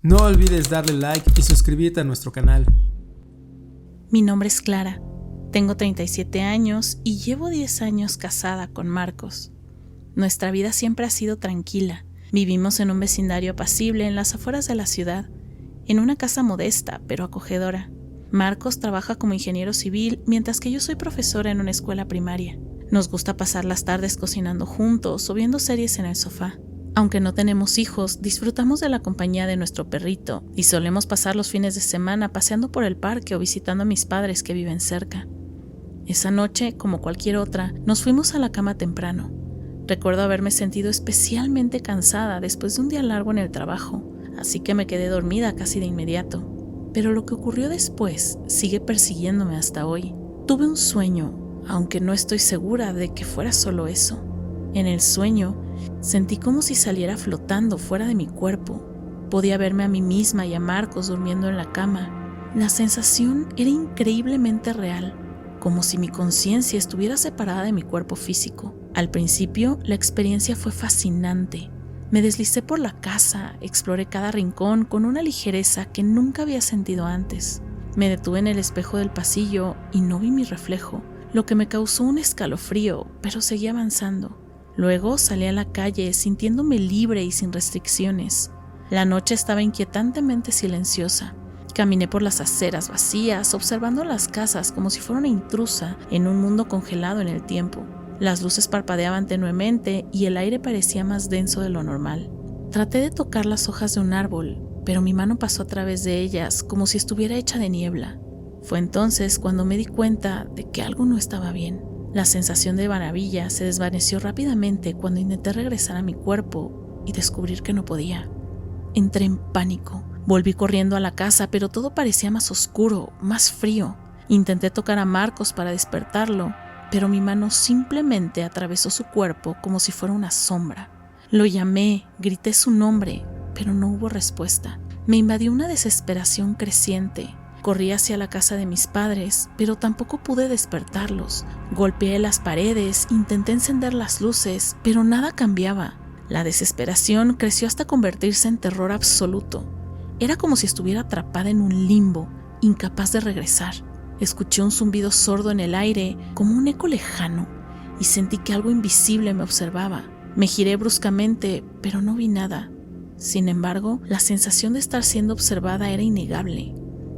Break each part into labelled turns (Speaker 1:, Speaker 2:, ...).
Speaker 1: No olvides darle like y suscribirte a nuestro canal.
Speaker 2: Mi nombre es Clara, tengo 37 años y llevo 10 años casada con Marcos. Nuestra vida siempre ha sido tranquila. Vivimos en un vecindario apacible en las afueras de la ciudad, en una casa modesta pero acogedora. Marcos trabaja como ingeniero civil mientras que yo soy profesora en una escuela primaria. Nos gusta pasar las tardes cocinando juntos o viendo series en el sofá. Aunque no tenemos hijos, disfrutamos de la compañía de nuestro perrito y solemos pasar los fines de semana paseando por el parque o visitando a mis padres que viven cerca. Esa noche, como cualquier otra, nos fuimos a la cama temprano. Recuerdo haberme sentido especialmente cansada después de un día largo en el trabajo, así que me quedé dormida casi de inmediato. Pero lo que ocurrió después sigue persiguiéndome hasta hoy. Tuve un sueño, aunque no estoy segura de que fuera solo eso. En el sueño, sentí como si saliera flotando fuera de mi cuerpo. Podía verme a mí misma y a Marcos durmiendo en la cama. La sensación era increíblemente real, como si mi conciencia estuviera separada de mi cuerpo físico. Al principio, la experiencia fue fascinante. Me deslicé por la casa, exploré cada rincón con una ligereza que nunca había sentido antes. Me detuve en el espejo del pasillo y no vi mi reflejo, lo que me causó un escalofrío, pero seguí avanzando. Luego salí a la calle sintiéndome libre y sin restricciones. La noche estaba inquietantemente silenciosa. Caminé por las aceras vacías, observando las casas como si fuera una intrusa en un mundo congelado en el tiempo. Las luces parpadeaban tenuemente y el aire parecía más denso de lo normal. Traté de tocar las hojas de un árbol, pero mi mano pasó a través de ellas como si estuviera hecha de niebla. Fue entonces cuando me di cuenta de que algo no estaba bien. La sensación de maravilla se desvaneció rápidamente cuando intenté regresar a mi cuerpo y descubrir que no podía. Entré en pánico. Volví corriendo a la casa, pero todo parecía más oscuro, más frío. Intenté tocar a Marcos para despertarlo, pero mi mano simplemente atravesó su cuerpo como si fuera una sombra. Lo llamé, grité su nombre, pero no hubo respuesta. Me invadió una desesperación creciente. Corrí hacia la casa de mis padres, pero tampoco pude despertarlos. Golpeé las paredes, intenté encender las luces, pero nada cambiaba. La desesperación creció hasta convertirse en terror absoluto. Era como si estuviera atrapada en un limbo, incapaz de regresar. Escuché un zumbido sordo en el aire, como un eco lejano, y sentí que algo invisible me observaba. Me giré bruscamente, pero no vi nada. Sin embargo, la sensación de estar siendo observada era innegable.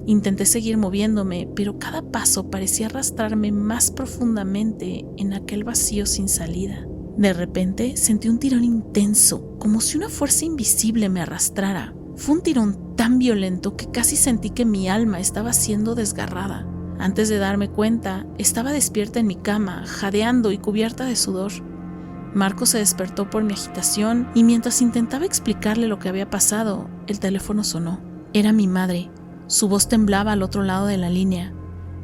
Speaker 2: Intenté seguir moviéndome, pero cada paso parecía arrastrarme más profundamente en aquel vacío sin salida. De repente sentí un tirón intenso, como si una fuerza invisible me arrastrara. Fue un tirón tan violento que casi sentí que mi alma estaba siendo desgarrada. Antes de darme cuenta, estaba despierta en mi cama, jadeando y cubierta de sudor. Marcos se despertó por mi agitación y mientras intentaba explicarle lo que había pasado, el teléfono sonó. Era mi madre. Su voz temblaba al otro lado de la línea.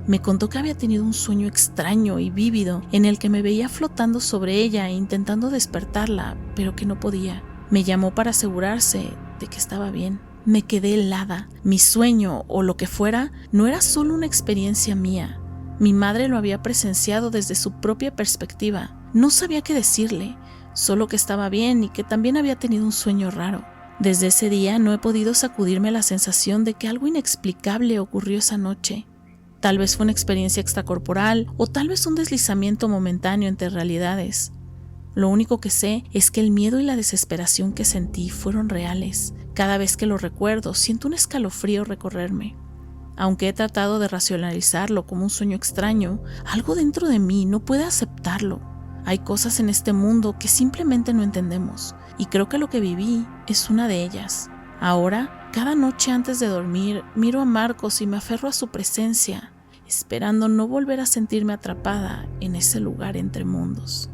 Speaker 2: Me contó que había tenido un sueño extraño y vívido en el que me veía flotando sobre ella e intentando despertarla, pero que no podía. Me llamó para asegurarse de que estaba bien. Me quedé helada. Mi sueño, o lo que fuera, no era solo una experiencia mía. Mi madre lo había presenciado desde su propia perspectiva. No sabía qué decirle, solo que estaba bien y que también había tenido un sueño raro. Desde ese día no he podido sacudirme la sensación de que algo inexplicable ocurrió esa noche. Tal vez fue una experiencia extracorporal o tal vez un deslizamiento momentáneo entre realidades. Lo único que sé es que el miedo y la desesperación que sentí fueron reales. Cada vez que lo recuerdo, siento un escalofrío recorrerme. Aunque he tratado de racionalizarlo como un sueño extraño, algo dentro de mí no puede aceptarlo. Hay cosas en este mundo que simplemente no entendemos, y creo que lo que viví es una de ellas. Ahora, cada noche antes de dormir, miro a Marcos y me aferro a su presencia, esperando no volver a sentirme atrapada en ese lugar entre mundos.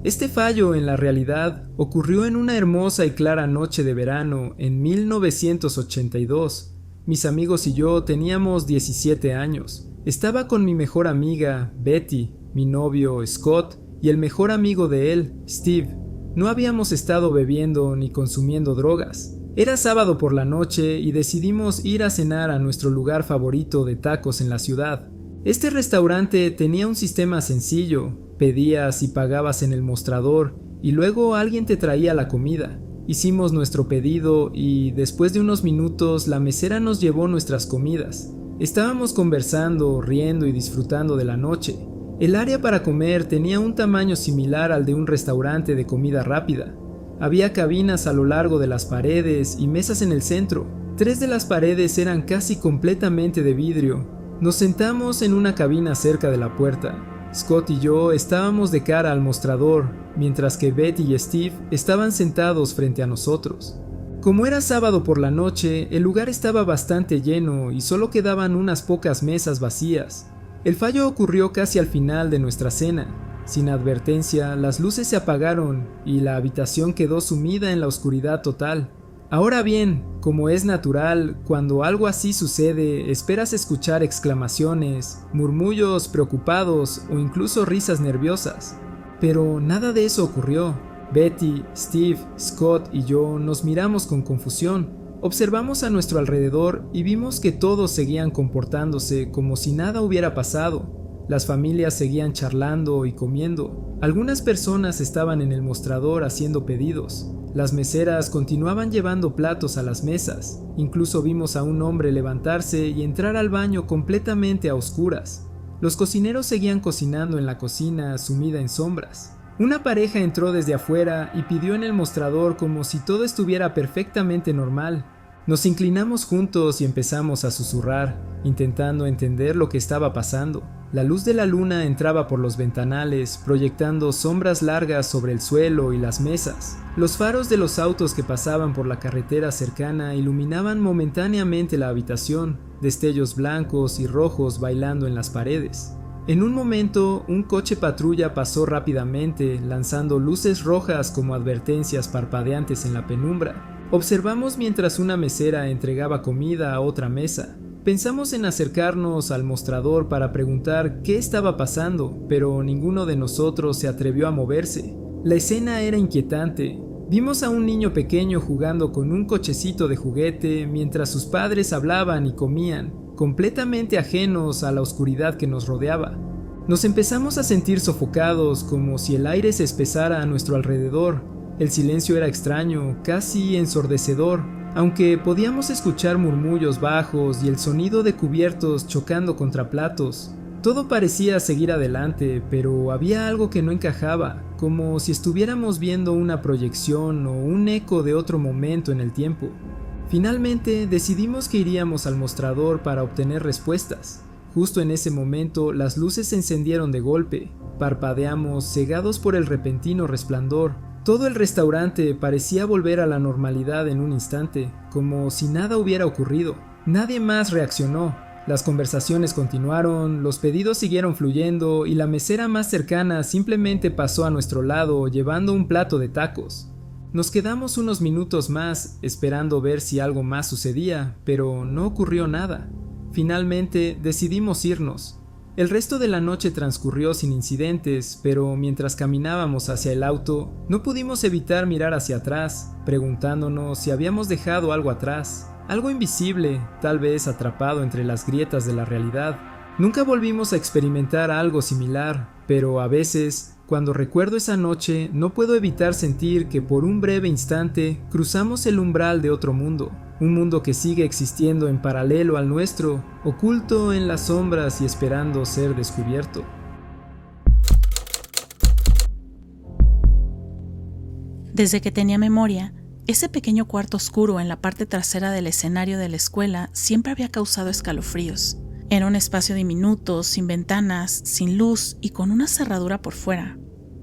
Speaker 1: Este fallo en la realidad ocurrió en una hermosa y clara noche de verano en 1982. Mis amigos y yo teníamos 17 años. Estaba con mi mejor amiga, Betty, mi novio, Scott, y el mejor amigo de él, Steve. No habíamos estado bebiendo ni consumiendo drogas. Era sábado por la noche y decidimos ir a cenar a nuestro lugar favorito de tacos en la ciudad. Este restaurante tenía un sistema sencillo. Pedías y pagabas en el mostrador y luego alguien te traía la comida. Hicimos nuestro pedido y después de unos minutos la mesera nos llevó nuestras comidas. Estábamos conversando, riendo y disfrutando de la noche. El área para comer tenía un tamaño similar al de un restaurante de comida rápida. Había cabinas a lo largo de las paredes y mesas en el centro. 3 de las paredes eran casi completamente de vidrio. Nos sentamos en una cabina cerca de la puerta. Scott y yo estábamos de cara al mostrador, mientras que Betty y Steve estaban sentados frente a nosotros. Como era sábado por la noche, el lugar estaba bastante lleno y solo quedaban unas pocas mesas vacías. El fallo ocurrió casi al final de nuestra cena. Sin advertencia, las luces se apagaron y la habitación quedó sumida en la oscuridad total. Ahora bien, como es natural, cuando algo así sucede, esperas escuchar exclamaciones, murmullos preocupados o incluso risas nerviosas. Pero nada de eso ocurrió. Betty, Steve, Scott y yo nos miramos con confusión. Observamos a nuestro alrededor y vimos que todos seguían comportándose como si nada hubiera pasado. Las familias seguían charlando y comiendo. Algunas personas estaban en el mostrador haciendo pedidos. Las meseras continuaban llevando platos a las mesas. Incluso vimos a un hombre levantarse y entrar al baño completamente a oscuras. Los cocineros seguían cocinando en la cocina sumida en sombras. Una pareja entró desde afuera y pidió en el mostrador como si todo estuviera perfectamente normal. Nos inclinamos juntos y empezamos a susurrar, intentando entender lo que estaba pasando. La luz de la luna entraba por los ventanales, proyectando sombras largas sobre el suelo y las mesas. Los faros de los autos que pasaban por la carretera cercana iluminaban momentáneamente la habitación, destellos blancos y rojos bailando en las paredes. En un momento, un coche patrulla pasó rápidamente, lanzando luces rojas como advertencias parpadeantes en la penumbra. Observamos mientras una mesera entregaba comida a otra mesa. Pensamos en acercarnos al mostrador para preguntar qué estaba pasando, pero ninguno de nosotros se atrevió a moverse. La escena era inquietante. Vimos a un niño pequeño jugando con un cochecito de juguete mientras sus padres hablaban y comían, completamente ajenos a la oscuridad que nos rodeaba. Nos empezamos a sentir sofocados, como si el aire se espesara a nuestro alrededor. El silencio era extraño, casi ensordecedor, aunque podíamos escuchar murmullos bajos y el sonido de cubiertos chocando contra platos. Todo parecía seguir adelante, pero había algo que no encajaba, como si estuviéramos viendo una proyección o un eco de otro momento en el tiempo. Finalmente decidimos que iríamos al mostrador para obtener respuestas. Justo en ese momento las luces se encendieron de golpe. Parpadeamos, cegados por el repentino resplandor. Todo el restaurante parecía volver a la normalidad en un instante, como si nada hubiera ocurrido. Nadie más reaccionó. Las conversaciones continuaron, los pedidos siguieron fluyendo y la mesera más cercana simplemente pasó a nuestro lado llevando un plato de tacos. Nos quedamos unos minutos más esperando ver si algo más sucedía, pero no ocurrió nada. Finalmente decidimos irnos. El resto de la noche transcurrió sin incidentes, pero mientras caminábamos hacia el auto, no pudimos evitar mirar hacia atrás, preguntándonos si habíamos dejado algo atrás, algo invisible, tal vez atrapado entre las grietas de la realidad. Nunca volvimos a experimentar algo similar, pero a veces, cuando recuerdo esa noche, no puedo evitar sentir que por un breve instante cruzamos el umbral de otro mundo. Un mundo que sigue existiendo en paralelo al nuestro, oculto en las sombras y esperando ser descubierto.
Speaker 2: Desde que tenía memoria, ese pequeño cuarto oscuro en la parte trasera del escenario de la escuela siempre había causado escalofríos. Era un espacio diminuto, sin ventanas, sin luz y con una cerradura por fuera.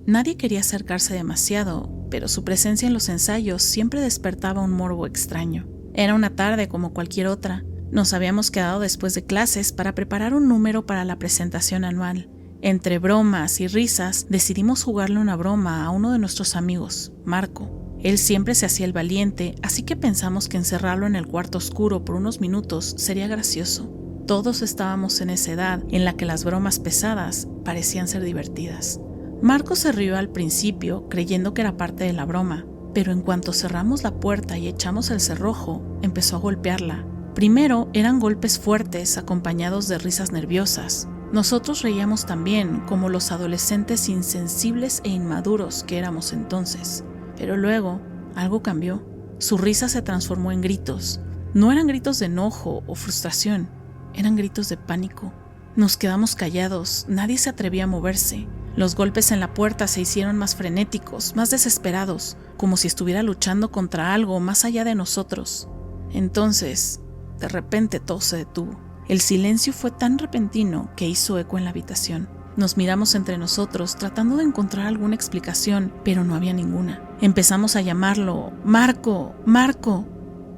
Speaker 2: Nadie quería acercarse demasiado, pero su presencia en los ensayos siempre despertaba un morbo extraño. Era una tarde como cualquier otra. Nos habíamos quedado después de clases para preparar un número para la presentación anual. Entre bromas y risas, decidimos jugarle una broma a uno de nuestros amigos, Marco. Él siempre se hacía el valiente, así que pensamos que encerrarlo en el cuarto oscuro por unos minutos sería gracioso. Todos estábamos en esa edad en la que las bromas pesadas parecían ser divertidas. Marco se rió al principio, creyendo que era parte de la broma, pero en cuanto cerramos la puerta y echamos el cerrojo, empezó a golpearla. Primero eran golpes fuertes acompañados de risas nerviosas. Nosotros reíamos también, como los adolescentes insensibles e inmaduros que éramos entonces. Pero luego, algo cambió. Su risa se transformó en gritos. No eran gritos de enojo o frustración, eran gritos de pánico. Nos quedamos callados, nadie se atrevía a moverse. Los golpes en la puerta se hicieron más frenéticos, más desesperados, como si estuviera luchando contra algo más allá de nosotros. Entonces, de repente todo se detuvo. El silencio fue tan repentino que hizo eco en la habitación. Nos miramos entre nosotros tratando de encontrar alguna explicación, pero no había ninguna. Empezamos a llamarlo, Marco, Marco,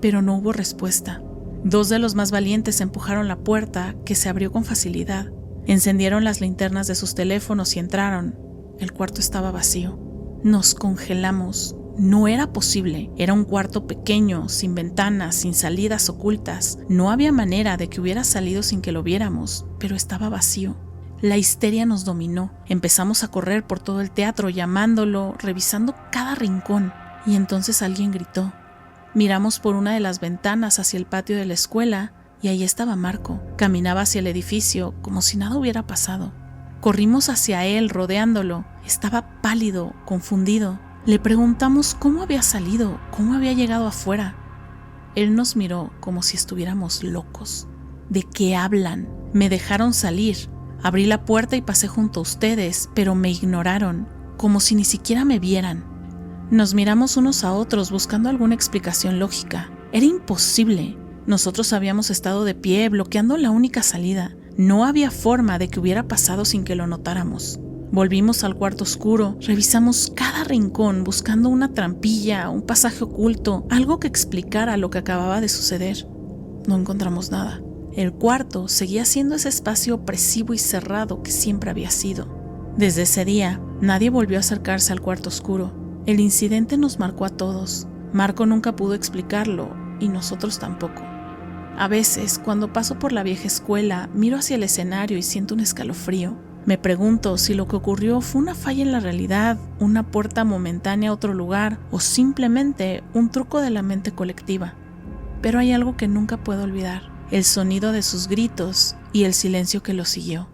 Speaker 2: pero no hubo respuesta. Dos de los más valientes empujaron la puerta, que se abrió con facilidad. Encendieron las linternas de sus teléfonos y entraron. El cuarto estaba vacío. Nos congelamos. No era posible. Era un cuarto pequeño, sin ventanas, sin salidas ocultas. No había manera de que hubiera salido sin que lo viéramos, pero estaba vacío. La histeria nos dominó. Empezamos a correr por todo el teatro, llamándolo, revisando cada rincón. Y entonces alguien gritó. Miramos por una de las ventanas hacia el patio de la escuela y ahí estaba Marco. Caminaba hacia el edificio como si nada hubiera pasado. Corrimos hacia él, rodeándolo. Estaba pálido, confundido. Le preguntamos cómo había salido, cómo había llegado afuera. Él nos miró como si estuviéramos locos. ¿De qué hablan? Me dejaron salir. Abrí la puerta y pasé junto a ustedes, pero me ignoraron, como si ni siquiera me vieran. Nos miramos unos a otros buscando alguna explicación lógica. Era imposible. Nosotros habíamos estado de pie, bloqueando la única salida. No había forma de que hubiera pasado sin que lo notáramos. Volvimos al cuarto oscuro, revisamos cada rincón buscando una trampilla, un pasaje oculto, algo que explicara lo que acababa de suceder. No encontramos nada. El cuarto seguía siendo ese espacio opresivo y cerrado que siempre había sido. Desde ese día, nadie volvió a acercarse al cuarto oscuro. El incidente nos marcó a todos. Marco nunca pudo explicarlo y nosotros tampoco. A veces, cuando paso por la vieja escuela, miro hacia el escenario y siento un escalofrío. Me pregunto si lo que ocurrió fue una falla en la realidad, una puerta momentánea a otro lugar o simplemente un truco de la mente colectiva. Pero hay algo que nunca puedo olvidar: el sonido de sus gritos y el silencio que lo siguió.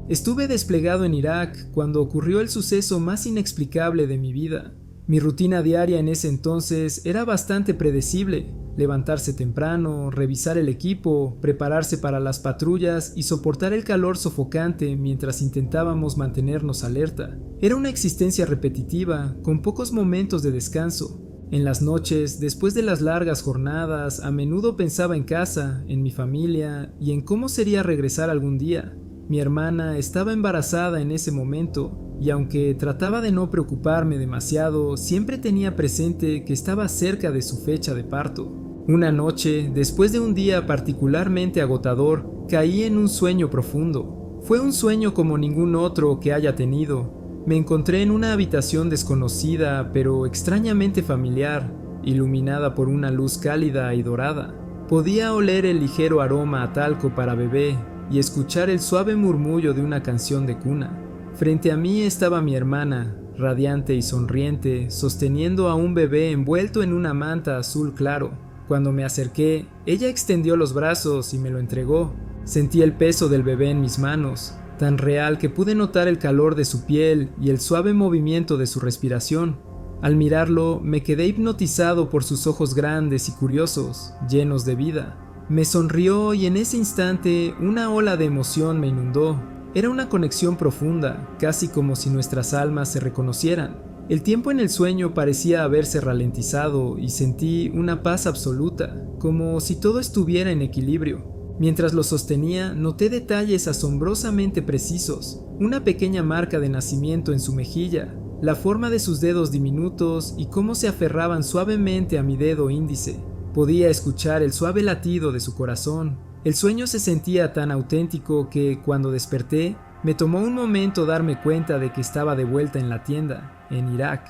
Speaker 1: Estuve desplegado en Irak cuando ocurrió el suceso más inexplicable de mi vida. Mi rutina diaria en ese entonces era bastante predecible: levantarse temprano, revisar el equipo, prepararse para las patrullas y soportar el calor sofocante mientras intentábamos mantenernos alerta. Era una existencia repetitiva, con pocos momentos de descanso. En las noches, después de las largas jornadas, a menudo pensaba en casa, en mi familia y en cómo sería regresar algún día. Mi hermana estaba embarazada en ese momento, y aunque trataba de no preocuparme demasiado, siempre tenía presente que estaba cerca de su fecha de parto. Una noche, después de un día particularmente agotador, caí en un sueño profundo. Fue un sueño como ningún otro que haya tenido. Me encontré en una habitación desconocida, pero extrañamente familiar, iluminada por una luz cálida y dorada. Podía oler el ligero aroma a talco para bebé y escuchar el suave murmullo de una canción de cuna. Frente a mí estaba mi hermana, radiante y sonriente, sosteniendo a un bebé envuelto en una manta azul claro. Cuando me acerqué, ella extendió los brazos y me lo entregó. Sentí el peso del bebé en mis manos, tan real que pude notar el calor de su piel y el suave movimiento de su respiración. Al mirarlo, me quedé hipnotizado por sus ojos grandes y curiosos, llenos de vida. Me sonrió y en ese instante una ola de emoción me inundó. Era una conexión profunda, casi como si nuestras almas se reconocieran. El tiempo en el sueño parecía haberse ralentizado y sentí una paz absoluta, como si todo estuviera en equilibrio. Mientras lo sostenía, noté detalles asombrosamente precisos: una pequeña marca de nacimiento en su mejilla, la forma de sus dedos diminutos y cómo se aferraban suavemente a mi dedo índice. Podía escuchar el suave latido de su corazón. El sueño se sentía tan auténtico que, cuando desperté, me tomó un momento darme cuenta de que estaba de vuelta en la tienda, en Irak.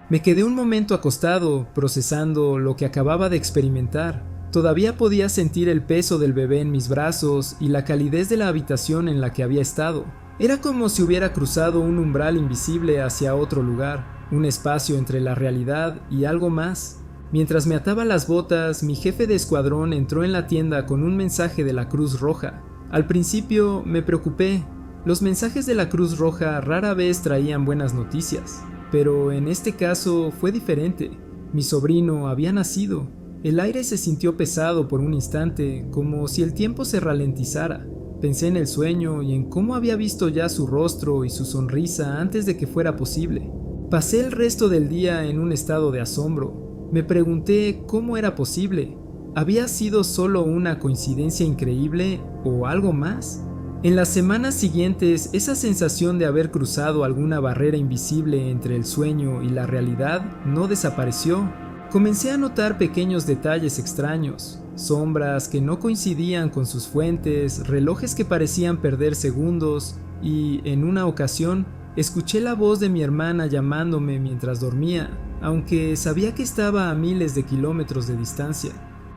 Speaker 1: Me quedé un momento acostado, procesando lo que acababa de experimentar. Todavía podía sentir el peso del bebé en mis brazos y la calidez de la habitación en la que había estado. Era como si hubiera cruzado un umbral invisible hacia otro lugar, un espacio entre la realidad y algo más. Mientras me ataba las botas, mi jefe de escuadrón entró en la tienda con un mensaje de la Cruz Roja. Al principio me preocupé. Los mensajes de la Cruz Roja rara vez traían buenas noticias, pero en este caso fue diferente. Mi sobrino había nacido. El aire se sintió pesado por un instante, como si el tiempo se ralentizara. Pensé en el sueño y en cómo había visto ya su rostro y su sonrisa antes de que fuera posible. Pasé el resto del día en un estado de asombro. Me pregunté cómo era posible. ¿Había sido solo una coincidencia increíble o algo más? En las semanas siguientes, esa sensación de haber cruzado alguna barrera invisible entre el sueño y la realidad no desapareció. Comencé a notar pequeños detalles extraños, sombras que no coincidían con sus fuentes, relojes que parecían perder segundos y, en una ocasión, escuché la voz de mi hermana llamándome mientras dormía, aunque sabía que estaba a miles de kilómetros de distancia.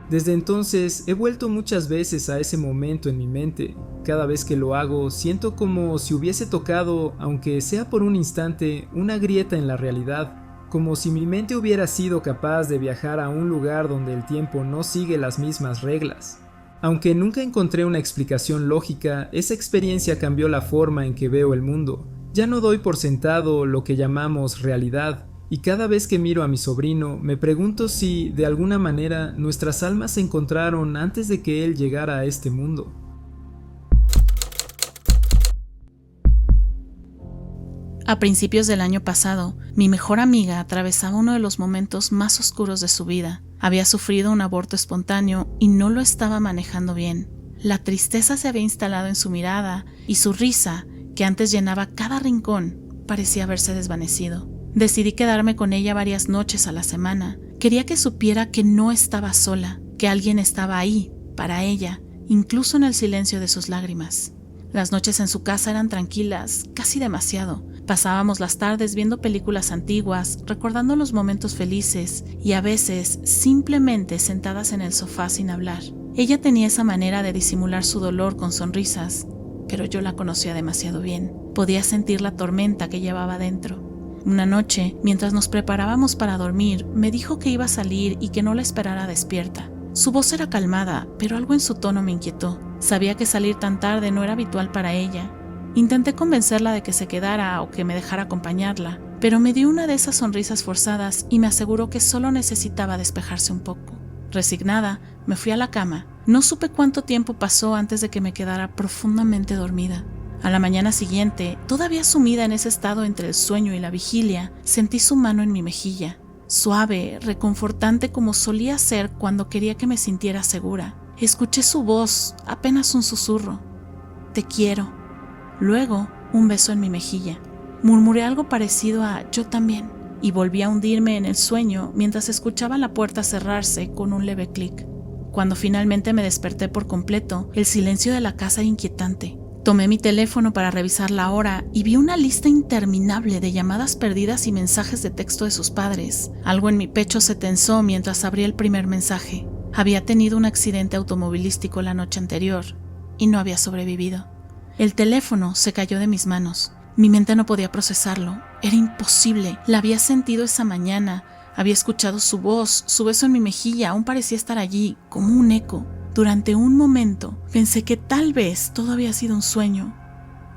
Speaker 1: Desde entonces he vuelto muchas veces a ese momento en mi mente. Cada vez que lo hago siento como si hubiese tocado, aunque sea por un instante, una grieta en la realidad, como si mi mente hubiera sido capaz de viajar a un lugar donde el tiempo no sigue las mismas reglas. Aunque nunca encontré una explicación lógica, esa experiencia cambió la forma en que veo el mundo. Ya no doy por sentado lo que llamamos realidad, y cada vez que miro a mi sobrino me pregunto si, de alguna manera, nuestras almas se encontraron antes de que él llegara a este mundo.
Speaker 2: A principios del año pasado, mi mejor amiga atravesaba uno de los momentos más oscuros de su vida. Había sufrido un aborto espontáneo y no lo estaba manejando bien. La tristeza se había instalado en su mirada y su risa, que antes llenaba cada rincón, parecía haberse desvanecido. Decidí quedarme con ella varias noches a la semana. Quería que supiera que no estaba sola, que alguien estaba ahí, para ella, incluso en el silencio de sus lágrimas. Las noches en su casa eran tranquilas, casi demasiado. Pasábamos las tardes viendo películas antiguas, recordando los momentos felices y a veces simplemente sentadas en el sofá sin hablar. Ella tenía esa manera de disimular su dolor con sonrisas, pero yo la conocía demasiado bien. Podía sentir la tormenta que llevaba dentro. Una noche, mientras nos preparábamos para dormir, me dijo que iba a salir y que no la esperara despierta. Su voz era calmada, pero algo en su tono me inquietó. Sabía que salir tan tarde no era habitual para ella. Intenté convencerla de que se quedara o que me dejara acompañarla, pero me dio una de esas sonrisas forzadas y me aseguró que solo necesitaba despejarse un poco. Resignada, me fui a la cama. No supe cuánto tiempo pasó antes de que me quedara profundamente dormida. A la mañana siguiente, todavía sumida en ese estado entre el sueño y la vigilia, sentí su mano en mi mejilla, suave, reconfortante como solía ser cuando quería que me sintiera segura. Escuché su voz, apenas un susurro. «Te quiero». Luego, un beso en mi mejilla. Murmuré algo parecido a «yo también» y volví a hundirme en el sueño mientras escuchaba la puerta cerrarse con un leve clic. Cuando finalmente me desperté por completo, el silencio de la casa era inquietante. Tomé mi teléfono para revisar la hora y vi una lista interminable de llamadas perdidas y mensajes de texto de sus padres. Algo en mi pecho se tensó mientras abrí el primer mensaje. Había tenido un accidente automovilístico la noche anterior y no había sobrevivido. El teléfono se cayó de mis manos. Mi mente no podía procesarlo. Era imposible. La había sentido esa mañana. Había escuchado su voz, su beso en mi mejilla aún parecía estar allí, como un eco. Durante un momento pensé que tal vez todo había sido un sueño,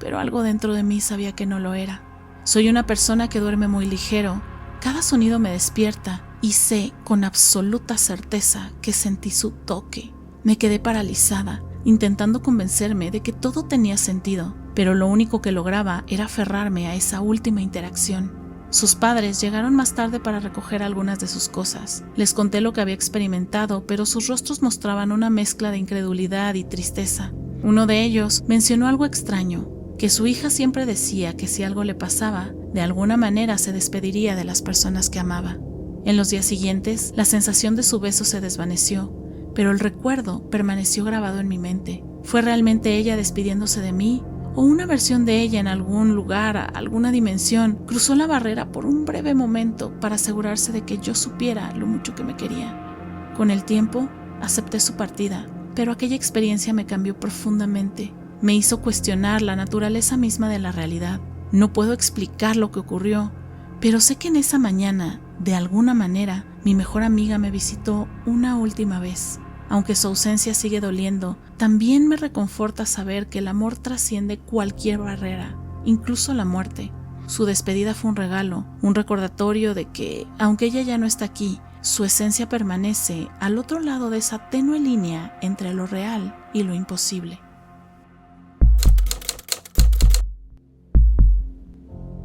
Speaker 2: pero algo dentro de mí sabía que no lo era. Soy una persona que duerme muy ligero. Cada sonido me despierta y sé con absoluta certeza que sentí su toque. Me quedé paralizada, intentando convencerme de que todo tenía sentido, pero lo único que lograba era aferrarme a esa última interacción. Sus padres llegaron más tarde para recoger algunas de sus cosas. Les conté lo que había experimentado, pero sus rostros mostraban una mezcla de incredulidad y tristeza. Uno de ellos mencionó algo extraño, que su hija siempre decía que si algo le pasaba, de alguna manera se despediría de las personas que amaba. En los días siguientes, la sensación de su beso se desvaneció, pero el recuerdo permaneció grabado en mi mente. ¿Fue realmente ella despidiéndose de mí? ¿O una versión de ella en algún lugar, alguna dimensión, cruzó la barrera por un breve momento para asegurarse de que yo supiera lo mucho que me quería? Con el tiempo, acepté su partida, pero aquella experiencia me cambió profundamente. Me hizo cuestionar la naturaleza misma de la realidad. No puedo explicar lo que ocurrió, pero sé que en esa mañana, de alguna manera, Mi mejor amiga me visitó una última vez. Aunque su ausencia sigue doliendo, también me reconforta saber que el amor trasciende cualquier barrera, incluso la muerte. Su despedida fue un regalo, un recordatorio de que, aunque ella ya no está aquí, su esencia permanece al otro lado de esa tenue línea entre lo real y lo imposible.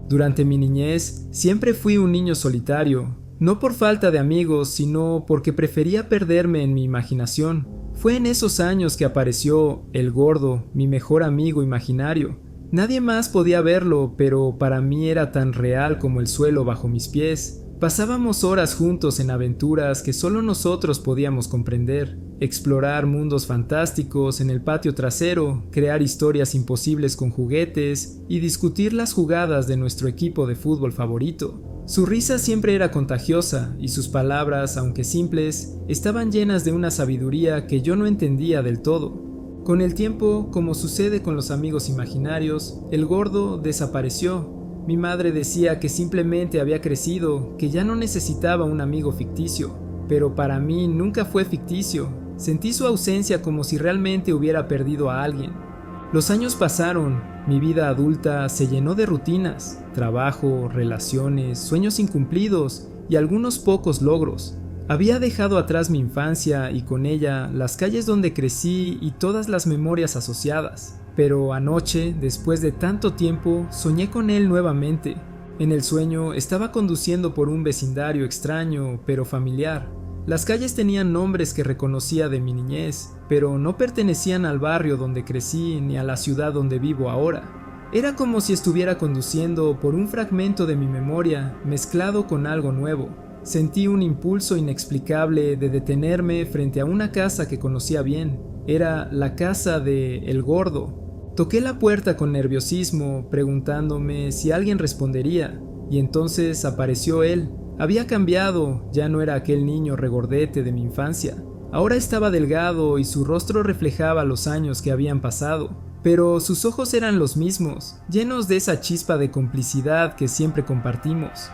Speaker 1: Durante mi niñez, siempre fui un niño solitario, no por falta de amigos, sino porque prefería perderme en mi imaginación. Fue en esos años que apareció el gordo, mi mejor amigo imaginario. Nadie más podía verlo, pero para mí era tan real como el suelo bajo mis pies. Pasábamos horas juntos en aventuras que solo nosotros podíamos comprender, explorar mundos fantásticos en el patio trasero, crear historias imposibles con juguetes y discutir las jugadas de nuestro equipo de fútbol favorito. Su risa siempre era contagiosa y sus palabras, aunque simples, estaban llenas de una sabiduría que yo no entendía del todo. Con el tiempo, como sucede con los amigos imaginarios, el gordo desapareció. Mi madre decía que simplemente había crecido, que ya no necesitaba un amigo ficticio, pero para mí nunca fue ficticio. Sentí su ausencia como si realmente hubiera perdido a alguien. Los años pasaron, mi vida adulta se llenó de rutinas, trabajo, relaciones, sueños incumplidos y algunos pocos logros. Había dejado atrás mi infancia y con ella las calles donde crecí y todas las memorias asociadas. Pero anoche, después de tanto tiempo, soñé con él nuevamente. En el sueño estaba conduciendo por un vecindario extraño, pero familiar. Las calles tenían nombres que reconocía de mi niñez, pero no pertenecían al barrio donde crecí ni a la ciudad donde vivo ahora. Era como si estuviera conduciendo por un fragmento de mi memoria, mezclado con algo nuevo. Sentí un impulso inexplicable de detenerme frente a una casa que conocía bien. Era la casa de El Gordo. Toqué la puerta con nerviosismo, preguntándome si alguien respondería, y entonces apareció él. Había cambiado, ya no era aquel niño regordete de mi infancia. Ahora estaba delgado y su rostro reflejaba los años que habían pasado, pero sus ojos eran los mismos, llenos de esa chispa de complicidad que siempre compartimos.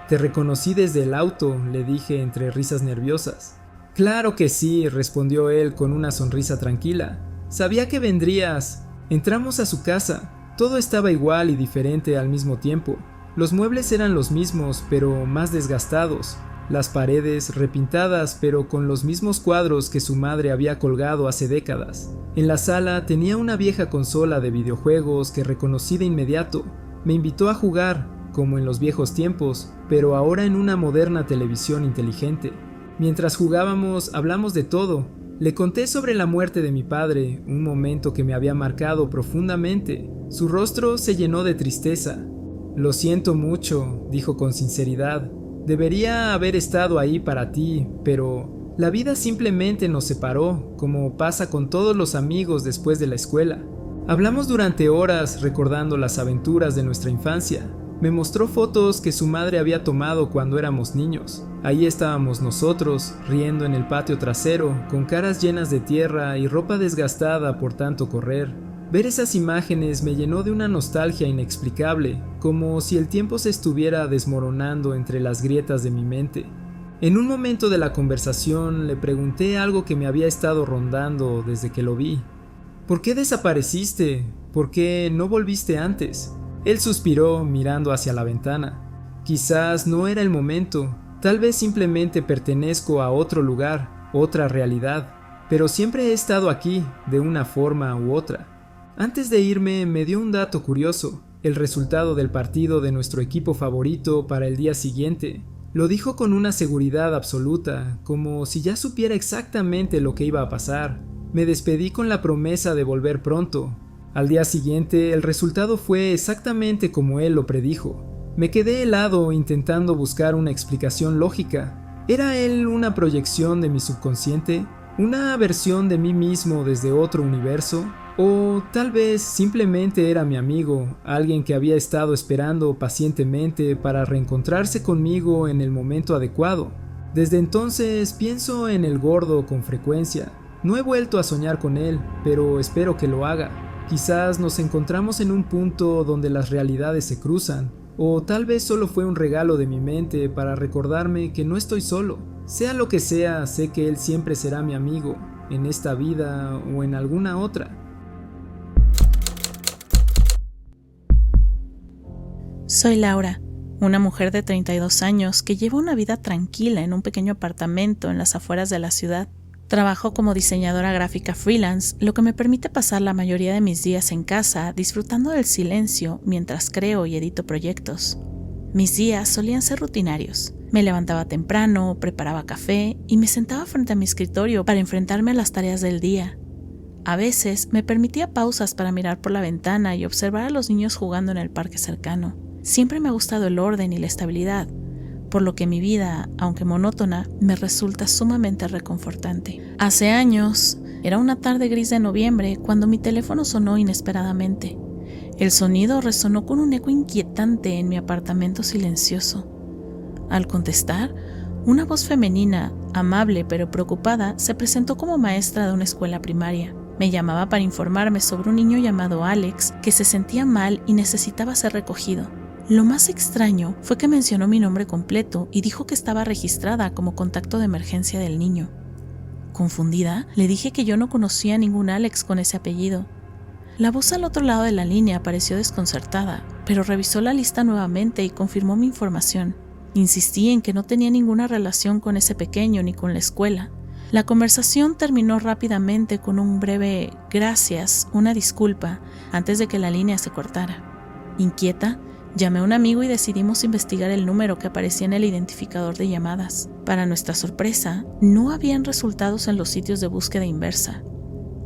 Speaker 1: «Te reconocí desde el auto», le dije entre risas nerviosas. «Claro que sí», respondió él con una sonrisa tranquila. «Sabía que vendrías». Entramos a su casa. Todo estaba igual y diferente al mismo tiempo. Los muebles eran los mismos, pero más desgastados. Las paredes repintadas, pero con los mismos cuadros que su madre había colgado hace décadas. En la sala tenía una vieja consola de videojuegos que reconocí de inmediato. Me invitó a jugar, como en los viejos tiempos, pero ahora en una moderna televisión inteligente. Mientras jugábamos, hablamos de todo. Le conté sobre la muerte de mi padre, un momento que me había marcado profundamente. Su rostro se llenó de tristeza. «Lo siento mucho», dijo con sinceridad. «Debería haber estado ahí para ti, pero la vida simplemente nos separó, como pasa con todos los amigos después de la escuela». Hablamos durante horas recordando las aventuras de nuestra infancia. Me mostró fotos que su madre había tomado cuando éramos niños. Ahí estábamos nosotros, riendo en el patio trasero, con caras llenas de tierra y ropa desgastada por tanto correr. Ver esas imágenes me llenó de una nostalgia inexplicable, como si el tiempo se estuviera desmoronando entre las grietas de mi mente. En un momento de la conversación le pregunté algo que me había estado rondando desde que lo vi. «¿Por qué desapareciste? ¿Por qué no volviste antes?». Él suspiró mirando hacia la ventana. «Quizás no era el momento, tal vez simplemente pertenezco a otro lugar, otra realidad, pero siempre he estado aquí, de una forma u otra». Antes de irme me dio un dato curioso, el resultado del partido de nuestro equipo favorito para el día siguiente. Lo dijo con una seguridad absoluta, como si ya supiera exactamente lo que iba a pasar. Me despedí con la promesa de volver pronto. Al día siguiente, el resultado fue exactamente como él lo predijo. Me quedé helado intentando buscar una explicación lógica. ¿Era él una proyección de mi subconsciente? ¿Una versión de mí mismo desde otro universo? ¿O tal vez simplemente era mi amigo, alguien que había estado esperando pacientemente para reencontrarse conmigo en el momento adecuado? Desde entonces pienso en el gordo con frecuencia. No he vuelto a soñar con él, pero espero que lo haga. Quizás nos encontramos en un punto donde las realidades se cruzan, o tal vez solo fue un regalo de mi mente para recordarme que no estoy solo. Sea lo que sea, sé que él siempre será mi amigo, en esta vida o en alguna otra.
Speaker 2: Soy Laura, una mujer de 32 años que lleva una vida tranquila en un pequeño apartamento en las afueras de la ciudad. Trabajo como diseñadora gráfica freelance, lo que me permite pasar la mayoría de mis días en casa disfrutando del silencio mientras creo y edito proyectos. Mis días solían ser rutinarios. Me levantaba temprano, preparaba café y me sentaba frente a mi escritorio para enfrentarme a las tareas del día. A veces me permitía pausas para mirar por la ventana y observar a los niños jugando en el parque cercano. Siempre me ha gustado el orden y la estabilidad, por lo que mi vida, aunque monótona, me resulta sumamente reconfortante. Hace años, era una tarde gris de noviembre cuando mi teléfono sonó inesperadamente. El sonido resonó con un eco inquietante en mi apartamento silencioso. Al contestar, una voz femenina, amable pero preocupada, se presentó como maestra de una escuela primaria. Me llamaba para informarme sobre un niño llamado Alex que se sentía mal y necesitaba ser recogido. Lo más extraño fue que mencionó mi nombre completo y dijo que estaba registrada como contacto de emergencia del niño. Confundida, le dije que yo no conocía a ningún Alex con ese apellido. La voz al otro lado de la línea pareció desconcertada, pero revisó la lista nuevamente y confirmó mi información. Insistí en que no tenía ninguna relación con ese pequeño ni con la escuela. La conversación terminó rápidamente con un breve gracias, una disculpa, antes de que la línea se cortara. Inquieta, llamé a un amigo y decidimos investigar el número que aparecía en el identificador de llamadas. Para nuestra sorpresa, no habían resultados en los sitios de búsqueda inversa.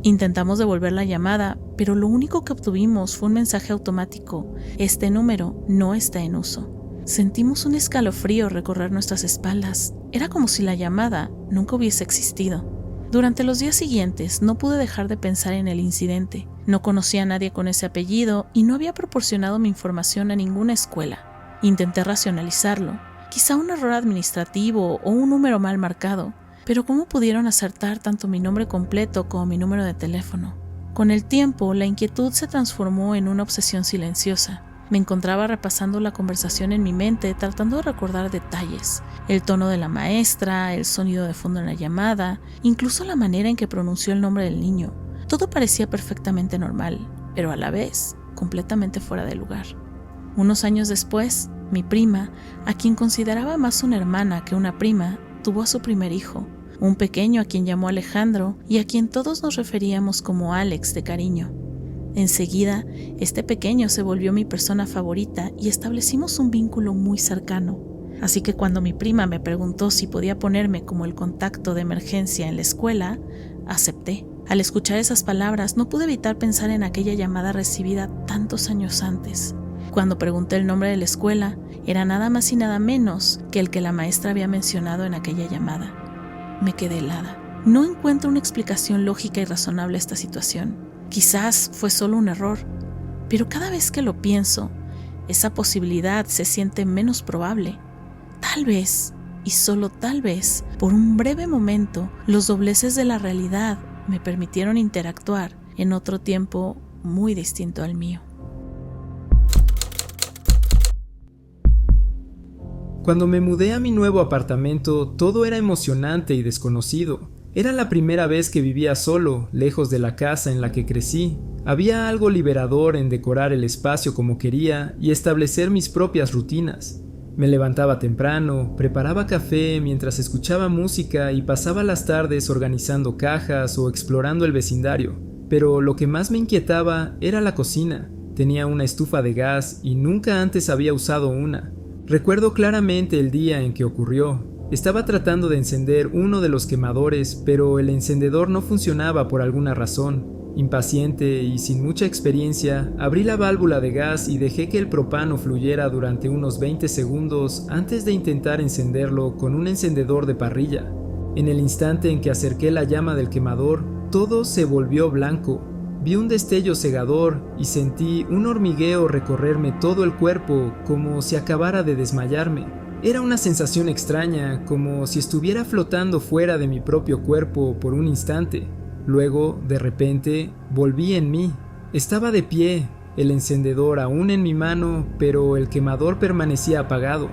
Speaker 2: Intentamos devolver la llamada, pero lo único que obtuvimos fue un mensaje automático: este número no está en uso. Sentimos un escalofrío recorrer nuestras espaldas. Era como si la llamada nunca hubiese existido. Durante los días siguientes no pude dejar de pensar en el incidente. No conocía a nadie con ese apellido y no había proporcionado mi información a ninguna escuela. Intenté racionalizarlo. Quizá un error administrativo o un número mal marcado. Pero ¿cómo pudieron acertar tanto mi nombre completo como mi número de teléfono? Con el tiempo, la inquietud se transformó en una obsesión silenciosa. Me encontraba repasando la conversación en mi mente, tratando de recordar detalles. El tono de la maestra, el sonido de fondo en la llamada, incluso la manera en que pronunció el nombre del niño. Todo parecía perfectamente normal, pero a la vez, completamente fuera de lugar. Unos años después, mi prima, a quien consideraba más una hermana que una prima, tuvo a su primer hijo. Un pequeño a quien llamó Alejandro y a quien todos nos referíamos como Alex de cariño. Enseguida, este pequeño se volvió mi persona favorita y establecimos un vínculo muy cercano. Así que cuando mi prima me preguntó si podía ponerme como el contacto de emergencia en la escuela, acepté. Al escuchar esas palabras, no pude evitar pensar en aquella llamada recibida tantos años antes. Cuando pregunté el nombre de la escuela, era nada más y nada menos que el que la maestra había mencionado en aquella llamada. Me quedé helada. No encuentro una explicación lógica y razonable a esta situación. Quizás fue solo un error, pero cada vez que lo pienso, esa posibilidad se siente menos probable. Tal vez, y solo tal vez, por un breve momento, los dobleces de la realidad me permitieron interactuar en otro tiempo muy distinto al mío.
Speaker 1: Cuando me mudé a mi nuevo apartamento, todo era emocionante y desconocido. Era la primera vez que vivía solo, lejos de la casa en la que crecí. Había algo liberador en decorar el espacio como quería y establecer mis propias rutinas. Me levantaba temprano, preparaba café mientras escuchaba música y pasaba las tardes organizando cajas o explorando el vecindario. Pero lo que más me inquietaba era la cocina. Tenía una estufa de gas y nunca antes había usado una. Recuerdo claramente el día en que ocurrió. Estaba tratando de encender uno de los quemadores, pero el encendedor no funcionaba por alguna razón. Impaciente y sin mucha experiencia, abrí la válvula de gas y dejé que el propano fluyera durante unos 20 segundos antes de intentar encenderlo con un encendedor de parrilla. En el instante en que acerqué la llama del quemador, todo se volvió blanco. Vi un destello cegador y sentí un hormigueo recorrerme todo el cuerpo, como si acabara de desmayarme. Era una sensación extraña, como si estuviera flotando fuera de mi propio cuerpo por un instante. Luego, de repente, volví en mí. Estaba de pie, el encendedor aún en mi mano, pero el quemador permanecía apagado.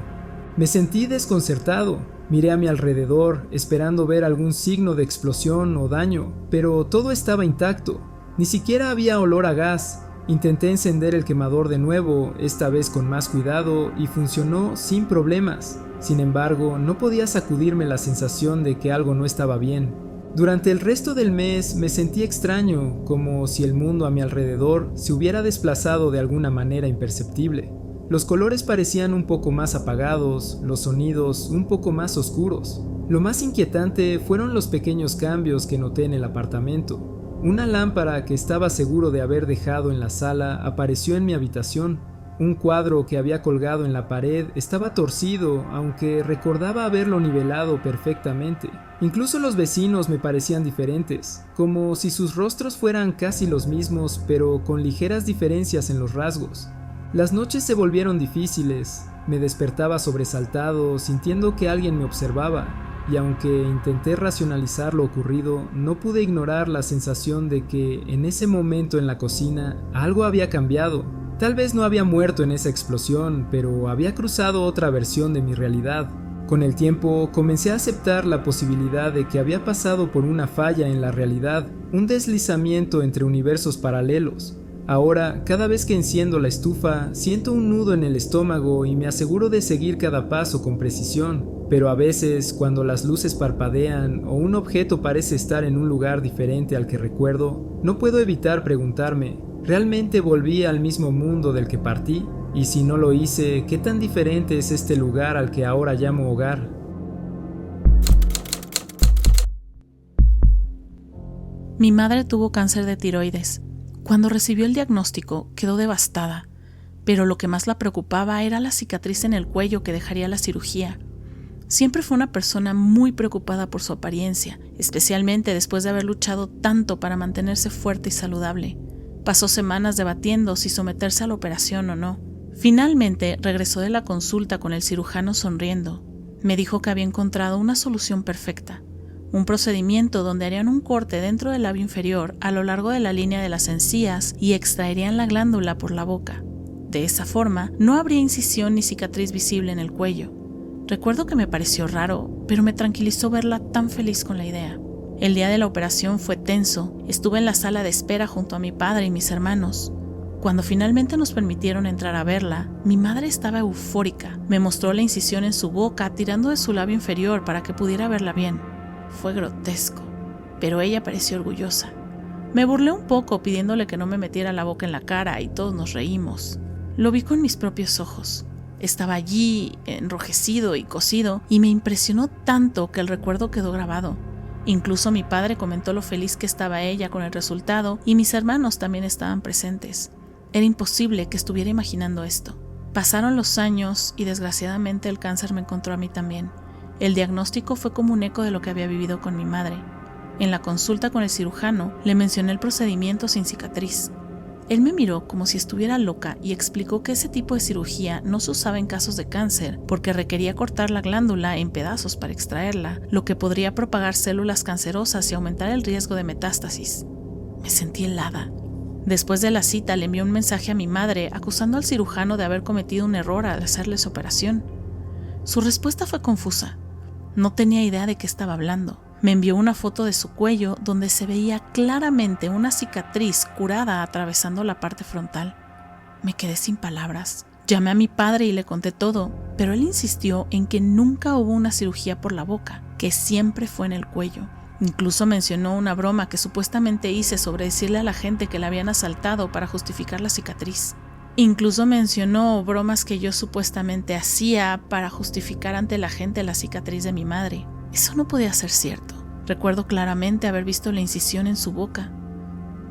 Speaker 1: Me sentí desconcertado. Miré a mi alrededor, esperando ver algún signo de explosión o daño, pero todo estaba intacto. Ni siquiera había olor a gas. Intenté encender el quemador de nuevo, esta vez con más cuidado, y funcionó sin problemas. Sin embargo, no podía sacudirme la sensación de que algo no estaba bien. Durante el resto del mes me sentí extraño, como si el mundo a mi alrededor se hubiera desplazado de alguna manera imperceptible. Los colores parecían un poco más apagados, los sonidos un poco más oscuros. Lo más inquietante fueron los pequeños cambios que noté en el apartamento. Una lámpara que estaba seguro de haber dejado en la sala apareció en mi habitación. Un cuadro que había colgado en la pared estaba torcido, aunque recordaba haberlo nivelado perfectamente. Incluso los vecinos me parecían diferentes, como si sus rostros fueran casi los mismos, pero con ligeras diferencias en los rasgos. Las noches se volvieron difíciles. Me despertaba sobresaltado, sintiendo que alguien me observaba, y aunque intenté racionalizar lo ocurrido, no pude ignorar la sensación de que en ese momento en la cocina algo había cambiado. Tal vez no había muerto en esa explosión, pero había cruzado otra versión de mi realidad. Con el tiempo comencé a aceptar la posibilidad de que había pasado por una falla en la realidad, un deslizamiento entre universos paralelos. Ahora, cada vez que enciendo la estufa, siento un nudo en el estómago y me aseguro de seguir cada paso con precisión. Pero a veces, cuando las luces parpadean o un objeto parece estar en un lugar diferente al que recuerdo, no puedo evitar preguntarme, ¿realmente volví al mismo mundo del que partí? Y si no lo hice, ¿qué tan diferente es este lugar al que ahora llamo hogar?
Speaker 2: Mi madre tuvo cáncer de tiroides. Cuando recibió el diagnóstico, quedó devastada, pero lo que más la preocupaba era la cicatriz en el cuello que dejaría la cirugía. Siempre fue una persona muy preocupada por su apariencia, especialmente después de haber luchado tanto para mantenerse fuerte y saludable. Pasó semanas debatiendo si someterse a la operación o no. Finalmente regresó de la consulta con el cirujano sonriendo. Me dijo que había encontrado una solución perfecta. Un procedimiento donde harían un corte dentro del labio inferior a lo largo de la línea de las encías y extraerían la glándula por la boca. De esa forma, no habría incisión ni cicatriz visible en el cuello. Recuerdo que me pareció raro, pero me tranquilizó verla tan feliz con la idea. El día de la operación fue tenso. Estuve en la sala de espera junto a mi padre y mis hermanos. Cuando finalmente nos permitieron entrar a verla, mi madre estaba eufórica. Me mostró la incisión en su boca, tirando de su labio inferior para que pudiera verla bien. Fue grotesco, pero ella pareció orgullosa. Me burlé un poco pidiéndole que no me metiera la boca en la cara y todos nos reímos. Lo vi con mis propios ojos. Estaba allí, enrojecido y cocido, y me impresionó tanto que el recuerdo quedó grabado. Incluso mi padre comentó lo feliz que estaba ella con el resultado y mis hermanos también estaban presentes. Era imposible que estuviera imaginando esto. Pasaron los años y desgraciadamente el cáncer me encontró a mí también. El diagnóstico fue como un eco de lo que había vivido con mi madre. En la consulta con el cirujano, le mencioné el procedimiento sin cicatriz. Él me miró como si estuviera loca y explicó que ese tipo de cirugía no se usaba en casos de cáncer porque requería cortar la glándula en pedazos para extraerla, lo que podría propagar células cancerosas y aumentar el riesgo de metástasis. Me sentí helada. Después de la cita le envié un mensaje a mi madre acusando al cirujano de haber cometido un error al hacerle su operación. Su respuesta fue confusa. No tenía idea de qué estaba hablando. Me envió una foto de su cuello donde se veía claramente una cicatriz curada atravesando la parte frontal. Me quedé sin palabras. Llamé a mi padre y le conté todo, pero él insistió en que nunca hubo una cirugía por la boca, que siempre fue en el cuello. Incluso mencionó una broma que supuestamente hice sobre decirle a la gente que la habían asaltado para justificar la cicatriz. Incluso mencionó bromas que yo supuestamente hacía para justificar ante la gente la cicatriz de mi madre. Eso no podía ser cierto. Recuerdo claramente haber visto la incisión en su boca.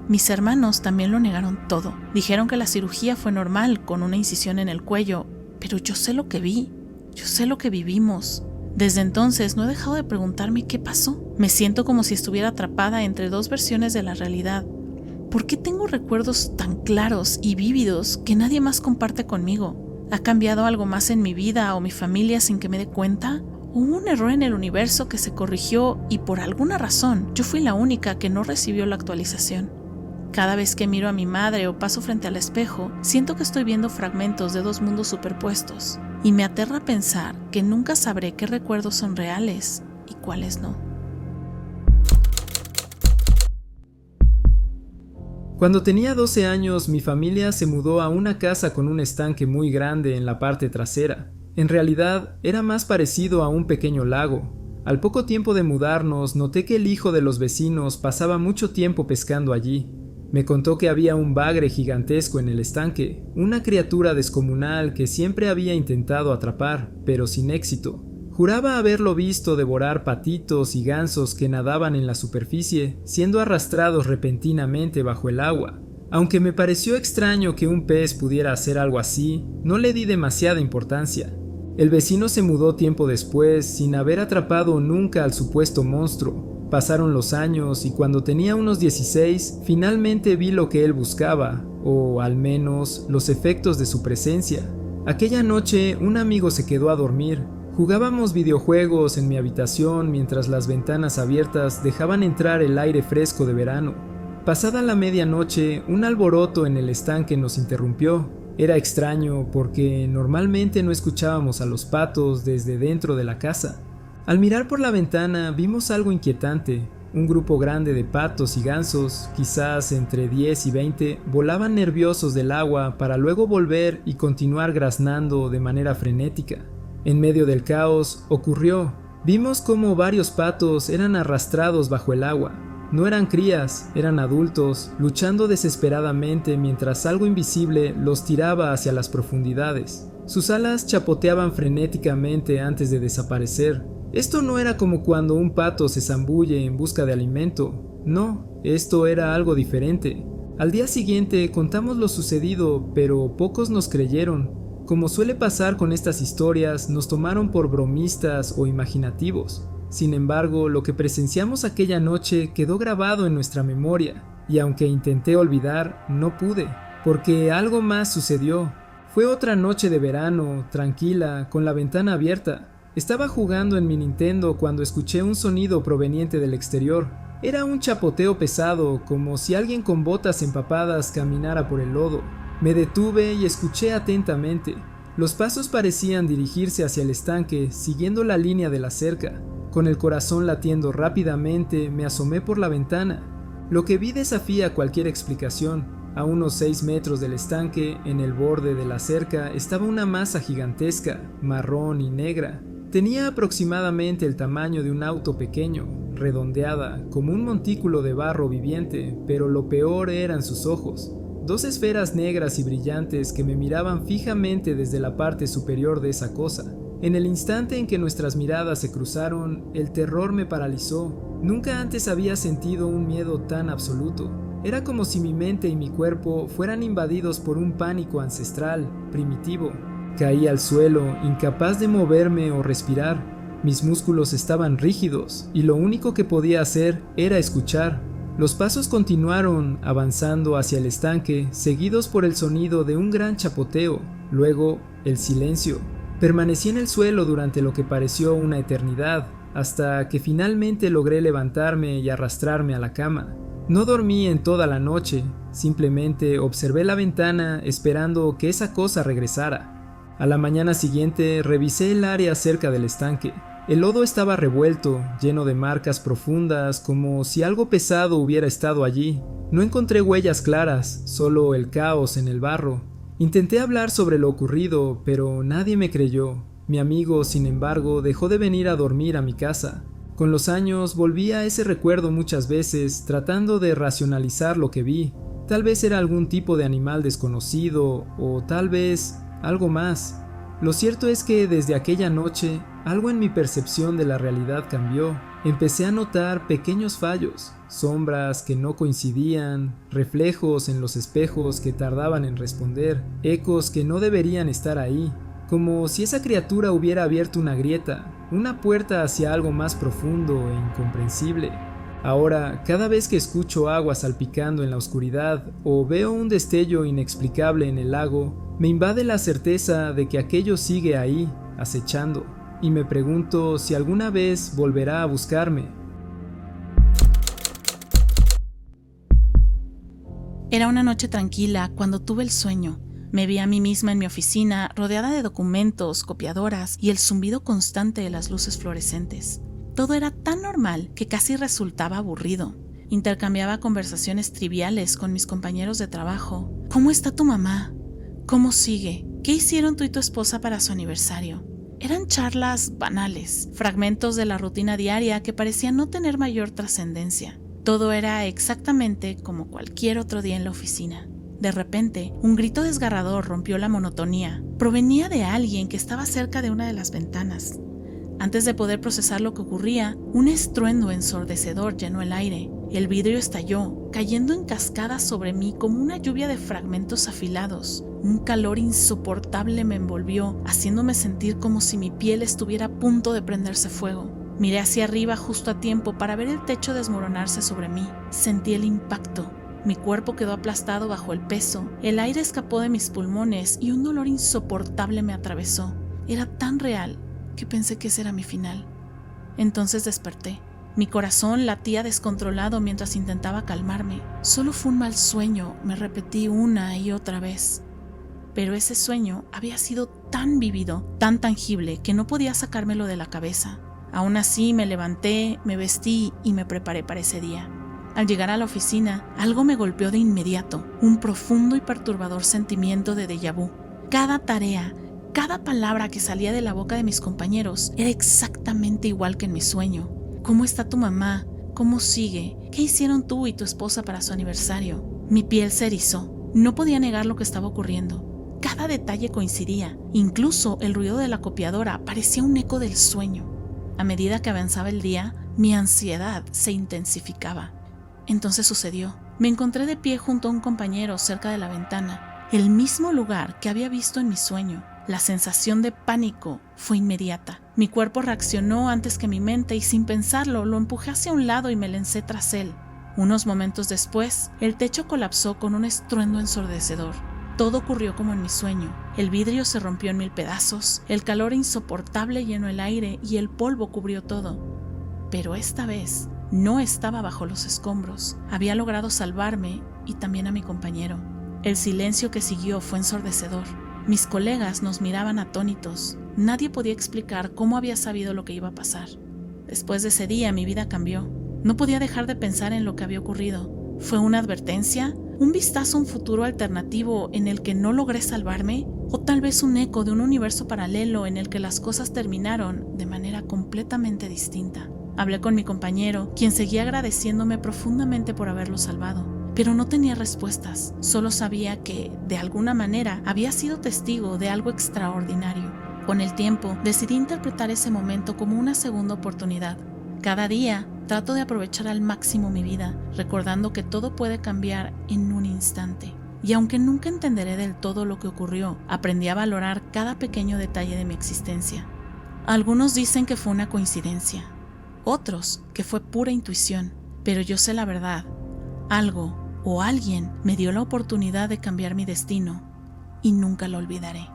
Speaker 2: Mis hermanos también lo negaron todo. Dijeron que la cirugía fue normal, con una incisión en el cuello, pero yo sé lo que vi, yo sé lo que vivimos. Desde entonces no he dejado de preguntarme qué pasó. Me siento como si estuviera atrapada entre dos versiones de la realidad. ¿Por qué tengo recuerdos tan claros y vívidos que nadie más comparte conmigo? ¿Ha cambiado algo más en mi vida o mi familia sin que me dé cuenta? ¿Hubo un error en el universo que se corrigió y por alguna razón yo fui la única que no recibió la actualización? Cada vez que miro a mi madre o paso frente al espejo, siento que estoy viendo fragmentos de dos mundos superpuestos, y me aterra pensar que nunca sabré qué recuerdos son reales y cuáles no.
Speaker 1: Cuando tenía 12 años, mi familia se mudó a una casa con un estanque muy grande en la parte trasera. En realidad, era más parecido a un pequeño lago. Al poco tiempo de mudarnos, noté que el hijo de los vecinos pasaba mucho tiempo pescando allí. Me contó que había un bagre gigantesco en el estanque, una criatura descomunal que siempre había intentado atrapar, pero sin éxito. Juraba haberlo visto devorar patitos y gansos que nadaban en la superficie, siendo arrastrados repentinamente bajo el agua. Aunque me pareció extraño que un pez pudiera hacer algo así, no le di demasiada importancia. El vecino se mudó tiempo después, sin haber atrapado nunca al supuesto monstruo. Pasaron los años y cuando tenía unos 16, finalmente vi lo que él buscaba, o al menos los efectos de su presencia. Aquella noche un amigo se quedó a dormir. Jugábamos videojuegos en mi habitación mientras las ventanas abiertas dejaban entrar el aire fresco de verano. Pasada la medianoche, un alboroto en el estanque nos interrumpió. Era extraño porque normalmente no escuchábamos a los patos desde dentro de la casa. Al mirar por la ventana vimos algo inquietante. Un grupo grande de patos y gansos, quizás entre 10 y 20, volaban nerviosos del agua para luego volver y continuar graznando de manera frenética. En medio del caos ocurrió. Vimos cómo varios patos eran arrastrados bajo el agua. No eran crías, eran adultos, luchando desesperadamente mientras algo invisible los tiraba hacia las profundidades. Sus alas chapoteaban frenéticamente antes de desaparecer. Esto no era como cuando un pato se zambulle en busca de alimento. No, esto era algo diferente. Al día siguiente contamos lo sucedido, pero pocos nos creyeron. Como suele pasar con estas historias, nos tomaron por bromistas o imaginativos. Sin embargo, lo que presenciamos aquella noche quedó grabado en nuestra memoria, y aunque intenté olvidar, no pude, porque algo más sucedió. Fue otra noche de verano, tranquila, con la ventana abierta. Estaba jugando en mi Nintendo cuando escuché un sonido proveniente del exterior. Era un chapoteo pesado, como si alguien con botas empapadas caminara por el lodo. Me detuve y escuché atentamente. Los pasos parecían dirigirse hacia el estanque, siguiendo la línea de la cerca. Con el corazón latiendo rápidamente, me asomé por la ventana. Lo que vi desafía cualquier explicación. A unos 6 metros del estanque, en el borde de la cerca, estaba una masa gigantesca, marrón y negra. Tenía aproximadamente el tamaño de un auto pequeño, redondeada, como un montículo de barro viviente, pero lo peor eran sus ojos. 2 esferas negras y brillantes que me miraban fijamente desde la parte superior de esa cosa. En el instante en que nuestras miradas se cruzaron, el terror me paralizó. Nunca antes había sentido un miedo tan absoluto. Era como si mi mente y mi cuerpo fueran invadidos por un pánico ancestral, primitivo. Caí al suelo, incapaz de moverme o respirar. Mis músculos estaban rígidos, y lo único que podía hacer era escuchar. Los pasos continuaron avanzando hacia el estanque, seguidos por el sonido de un gran chapoteo, luego el silencio. Permanecí en el suelo durante lo que pareció una eternidad, hasta que finalmente logré levantarme y arrastrarme a la cama. No dormí en toda la noche, simplemente observé la ventana esperando que esa cosa regresara. A la mañana siguiente revisé el área cerca del estanque. El lodo estaba revuelto, lleno de marcas profundas, como si algo pesado hubiera estado allí. No encontré huellas claras, solo el caos en el barro. Intenté hablar sobre lo ocurrido, pero nadie me creyó. Mi amigo, sin embargo, dejó de venir a dormir a mi casa. Con los años volví a ese recuerdo muchas veces, tratando de racionalizar lo que vi. Tal vez era algún tipo de animal desconocido, o tal vez algo más. Lo cierto es que desde aquella noche, algo en mi percepción de la realidad cambió. Empecé a notar pequeños fallos, sombras que no coincidían, reflejos en los espejos que tardaban en responder, ecos que no deberían estar ahí, como si esa criatura hubiera abierto una grieta, una puerta hacia algo más profundo e incomprensible. Ahora, cada vez que escucho agua salpicando en la oscuridad o veo un destello inexplicable en el lago, me invade la certeza de que aquello sigue ahí, acechando, y me pregunto si alguna vez volverá a buscarme.
Speaker 2: Era una noche tranquila cuando tuve el sueño. Me vi a mí misma en mi oficina, rodeada de documentos, copiadoras y el zumbido constante de las luces fluorescentes. Todo era tan normal que casi resultaba aburrido. Intercambiaba conversaciones triviales con mis compañeros de trabajo. ¿Cómo está tu mamá? ¿Cómo sigue? ¿Qué hicieron tú y tu esposa para su aniversario? Eran charlas banales, fragmentos de la rutina diaria que parecían no tener mayor trascendencia. Todo era exactamente como cualquier otro día en la oficina. De repente, un grito desgarrador rompió la monotonía. Provenía de alguien que estaba cerca de una de las ventanas. Antes de poder procesar lo que ocurría, un estruendo ensordecedor llenó el aire. El vidrio estalló, cayendo en cascadas sobre mí como una lluvia de fragmentos afilados. Un calor insoportable me envolvió, haciéndome sentir como si mi piel estuviera a punto de prenderse fuego. Miré hacia arriba justo a tiempo para ver el techo desmoronarse sobre mí. Sentí el impacto. Mi cuerpo quedó aplastado bajo el peso, el aire escapó de mis pulmones y un dolor insoportable me atravesó. Era tan real que pensé que ese era mi final. Entonces desperté. Mi corazón latía descontrolado mientras intentaba calmarme. Solo fue un mal sueño, me repetí una y otra vez. Pero ese sueño había sido tan vívido, tan tangible, que no podía sacármelo de la cabeza. Aún así me levanté, me vestí y me preparé para ese día. Al llegar a la oficina, algo me golpeó de inmediato, un profundo y perturbador sentimiento de déjà vu. Cada tarea, cada palabra que salía de la boca de mis compañeros era exactamente igual que en mi sueño. ¿Cómo está tu mamá? ¿Cómo sigue? ¿Qué hicieron tú y tu esposa para su aniversario? Mi piel se erizó. No podía negar lo que estaba ocurriendo. Cada detalle coincidía. Incluso el ruido de la copiadora parecía un eco del sueño. A medida que avanzaba el día, mi ansiedad se intensificaba. Entonces sucedió. Me encontré de pie junto a un compañero cerca de la ventana, el mismo lugar que había visto en mi sueño. La sensación de pánico fue inmediata. Mi cuerpo reaccionó antes que mi mente y sin pensarlo lo empujé hacia un lado y me lancé tras él. Unos momentos después, el techo colapsó con un estruendo ensordecedor. Todo ocurrió como en mi sueño. El vidrio se rompió en 1000 pedazos, el calor insoportable llenó el aire y el polvo cubrió todo. Pero esta vez no estaba bajo los escombros. Había logrado salvarme y también a mi compañero. El silencio que siguió fue ensordecedor. Mis colegas nos miraban atónitos. Nadie podía explicar cómo había sabido lo que iba a pasar. Después de ese día mi vida cambió. No podía dejar de pensar en lo que había ocurrido. ¿Fue una advertencia? ¿Un vistazo a un futuro alternativo en el que no logré salvarme? ¿O tal vez un eco de un universo paralelo en el que las cosas terminaron de manera completamente distinta? Hablé con mi compañero, quien seguía agradeciéndome profundamente por haberlo salvado. Pero no tenía respuestas, solo sabía que, de alguna manera, había sido testigo de algo extraordinario. Con el tiempo, decidí interpretar ese momento como una segunda oportunidad. Cada día, trato de aprovechar al máximo mi vida, recordando que todo puede cambiar en un instante. Y aunque nunca entenderé del todo lo que ocurrió, aprendí a valorar cada pequeño detalle de mi existencia. Algunos dicen que fue una coincidencia, otros que fue pura intuición, pero yo sé la verdad. Algo o alguien me dio la oportunidad de cambiar mi destino y nunca lo olvidaré.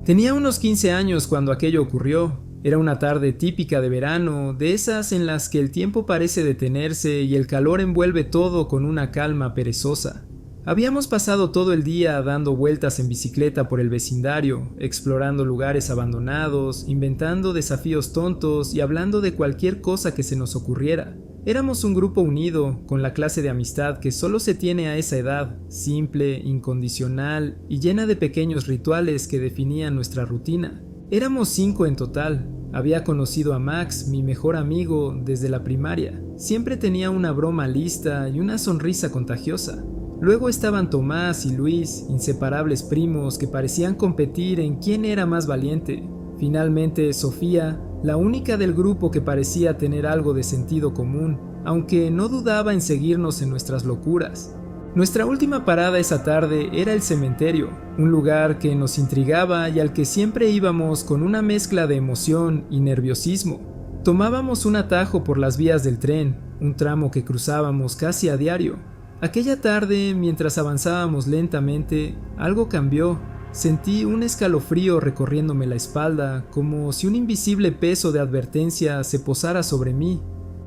Speaker 1: Tenía unos 15 años cuando aquello ocurrió. Era una tarde típica de verano, de esas en las que el tiempo parece detenerse y el calor envuelve todo con una calma perezosa. Habíamos pasado todo el día dando vueltas en bicicleta por el vecindario, explorando lugares abandonados, inventando desafíos tontos y hablando de cualquier cosa que se nos ocurriera. Éramos un grupo unido, con la clase de amistad que solo se tiene a esa edad, simple, incondicional y llena de pequeños rituales que definían nuestra rutina. Éramos 5 en total. Había conocido a Max, mi mejor amigo, desde la primaria. Siempre tenía una broma lista y una sonrisa contagiosa. Luego estaban Tomás y Luis, inseparables primos que parecían competir en quién era más valiente. Finalmente, Sofía, la única del grupo que parecía tener algo de sentido común, aunque no dudaba en seguirnos en nuestras locuras. Nuestra última parada esa tarde era el cementerio, un lugar que nos intrigaba y al que siempre íbamos con una mezcla de emoción y nerviosismo. Tomábamos un atajo por las vías del tren, un tramo que cruzábamos casi a diario. Aquella tarde, mientras avanzábamos lentamente, algo cambió. Sentí un escalofrío recorriéndome la espalda, como si un invisible peso de advertencia se posara sobre mí.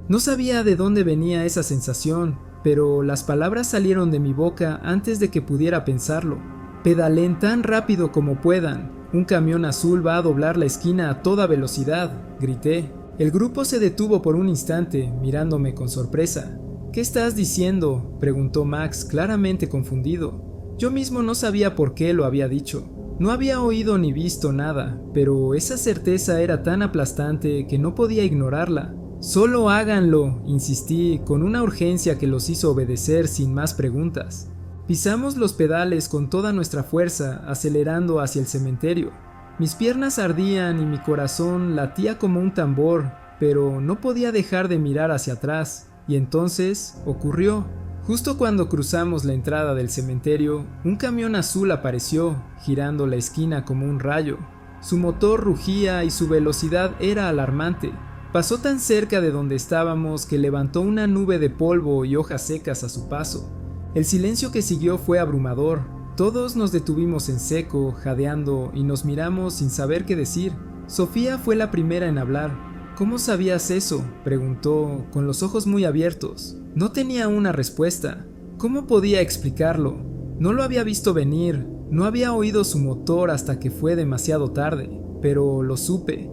Speaker 1: No sabía de dónde venía esa sensación, pero las palabras salieron de mi boca antes de que pudiera pensarlo. Pedalen tan rápido como puedan. Un camión azul va a doblar la esquina a toda velocidad, grité. El grupo se detuvo por un instante, mirándome con sorpresa. ¿Qué estás diciendo?, preguntó Max, claramente confundido. Yo mismo no sabía por qué lo había dicho. No había oído ni visto nada, pero esa certeza era tan aplastante que no podía ignorarla. Solo háganlo, insistí, con una urgencia que los hizo obedecer sin más preguntas. Pisamos los pedales con toda nuestra fuerza, acelerando hacia el cementerio. Mis piernas ardían y mi corazón latía como un tambor, pero no podía dejar de mirar hacia atrás, y entonces ocurrió. Justo cuando cruzamos la entrada del cementerio, un camión azul apareció, girando la esquina como un rayo. Su motor rugía y su velocidad era alarmante. Pasó tan cerca de donde estábamos que levantó una nube de polvo y hojas secas a su paso. El silencio que siguió fue abrumador. Todos nos detuvimos en seco, jadeando, y nos miramos sin saber qué decir. Sofía fue la primera en hablar. ¿Cómo sabías eso?, preguntó, con los ojos muy abiertos. No tenía una respuesta. ¿Cómo podía explicarlo? No lo había visto venir, no había oído su motor hasta que fue demasiado tarde, pero lo supe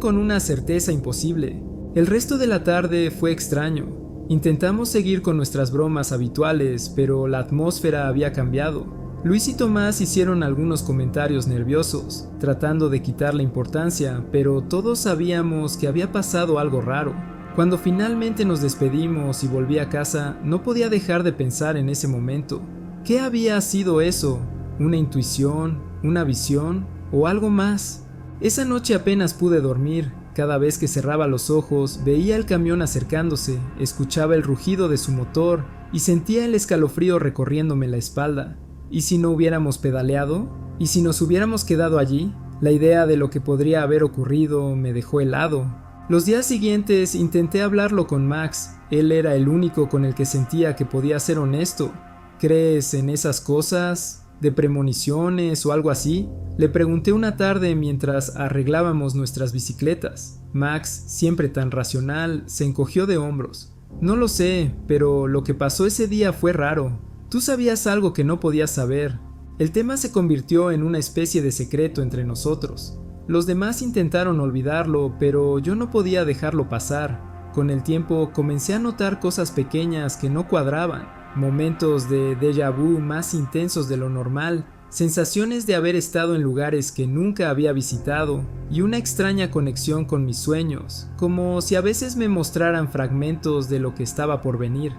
Speaker 1: con una certeza imposible. El resto de la tarde fue extraño. Intentamos seguir con nuestras bromas habituales, pero la atmósfera había cambiado. Luis y Tomás hicieron algunos comentarios nerviosos, tratando de quitarle importancia, pero todos sabíamos que había pasado algo raro. Cuando finalmente nos despedimos y volví a casa, no podía dejar de pensar en ese momento. ¿Qué había sido eso? ¿Una intuición? ¿Una visión? ¿O algo más? Esa noche apenas pude dormir. Cada vez que cerraba los ojos, veía el camión acercándose, escuchaba el rugido de su motor y sentía el escalofrío recorriéndome la espalda. ¿Y si no hubiéramos pedaleado? ¿Y si nos hubiéramos quedado allí? La idea de lo que podría haber ocurrido me dejó helado. Los días siguientes intenté hablarlo con Max. Él era el único con el que sentía que podía ser honesto. ¿Crees en esas cosas? ¿De premoniciones o algo así? Le pregunté una tarde mientras arreglábamos nuestras bicicletas. Max, siempre tan racional, se encogió de hombros. No lo sé, pero lo que pasó ese día fue raro. Tú sabías algo que no podías saber. El tema se convirtió en una especie de secreto entre nosotros. Los demás intentaron olvidarlo, pero yo no podía dejarlo pasar. Con el tiempo comencé a notar cosas pequeñas que no cuadraban, momentos de déjà vu más intensos de lo normal, sensaciones de haber estado en lugares que nunca había visitado y una extraña conexión con mis sueños, como si a veces me mostraran fragmentos de lo que estaba por venir.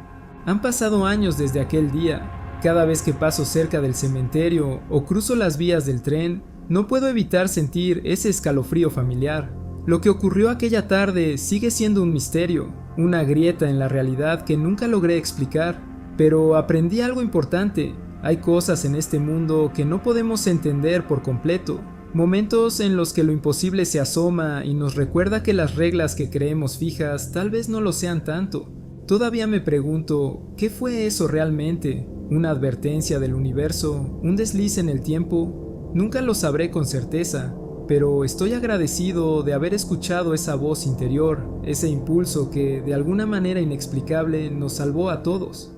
Speaker 1: Han pasado años desde aquel día. Cada vez que paso cerca del cementerio o cruzo las vías del tren, no puedo evitar sentir ese escalofrío familiar. Lo que ocurrió aquella tarde sigue siendo un misterio, una grieta en la realidad que nunca logré explicar, pero aprendí algo importante. Hay cosas en este mundo que no podemos entender por completo, momentos en los que lo imposible se asoma y nos recuerda que las reglas que creemos fijas tal vez no lo sean tanto. Todavía me pregunto, ¿qué fue eso realmente? ¿Una advertencia del universo? ¿Un desliz en el tiempo? Nunca lo sabré con certeza, pero estoy agradecido de haber escuchado esa voz interior, ese impulso que, de alguna manera inexplicable, nos salvó a todos.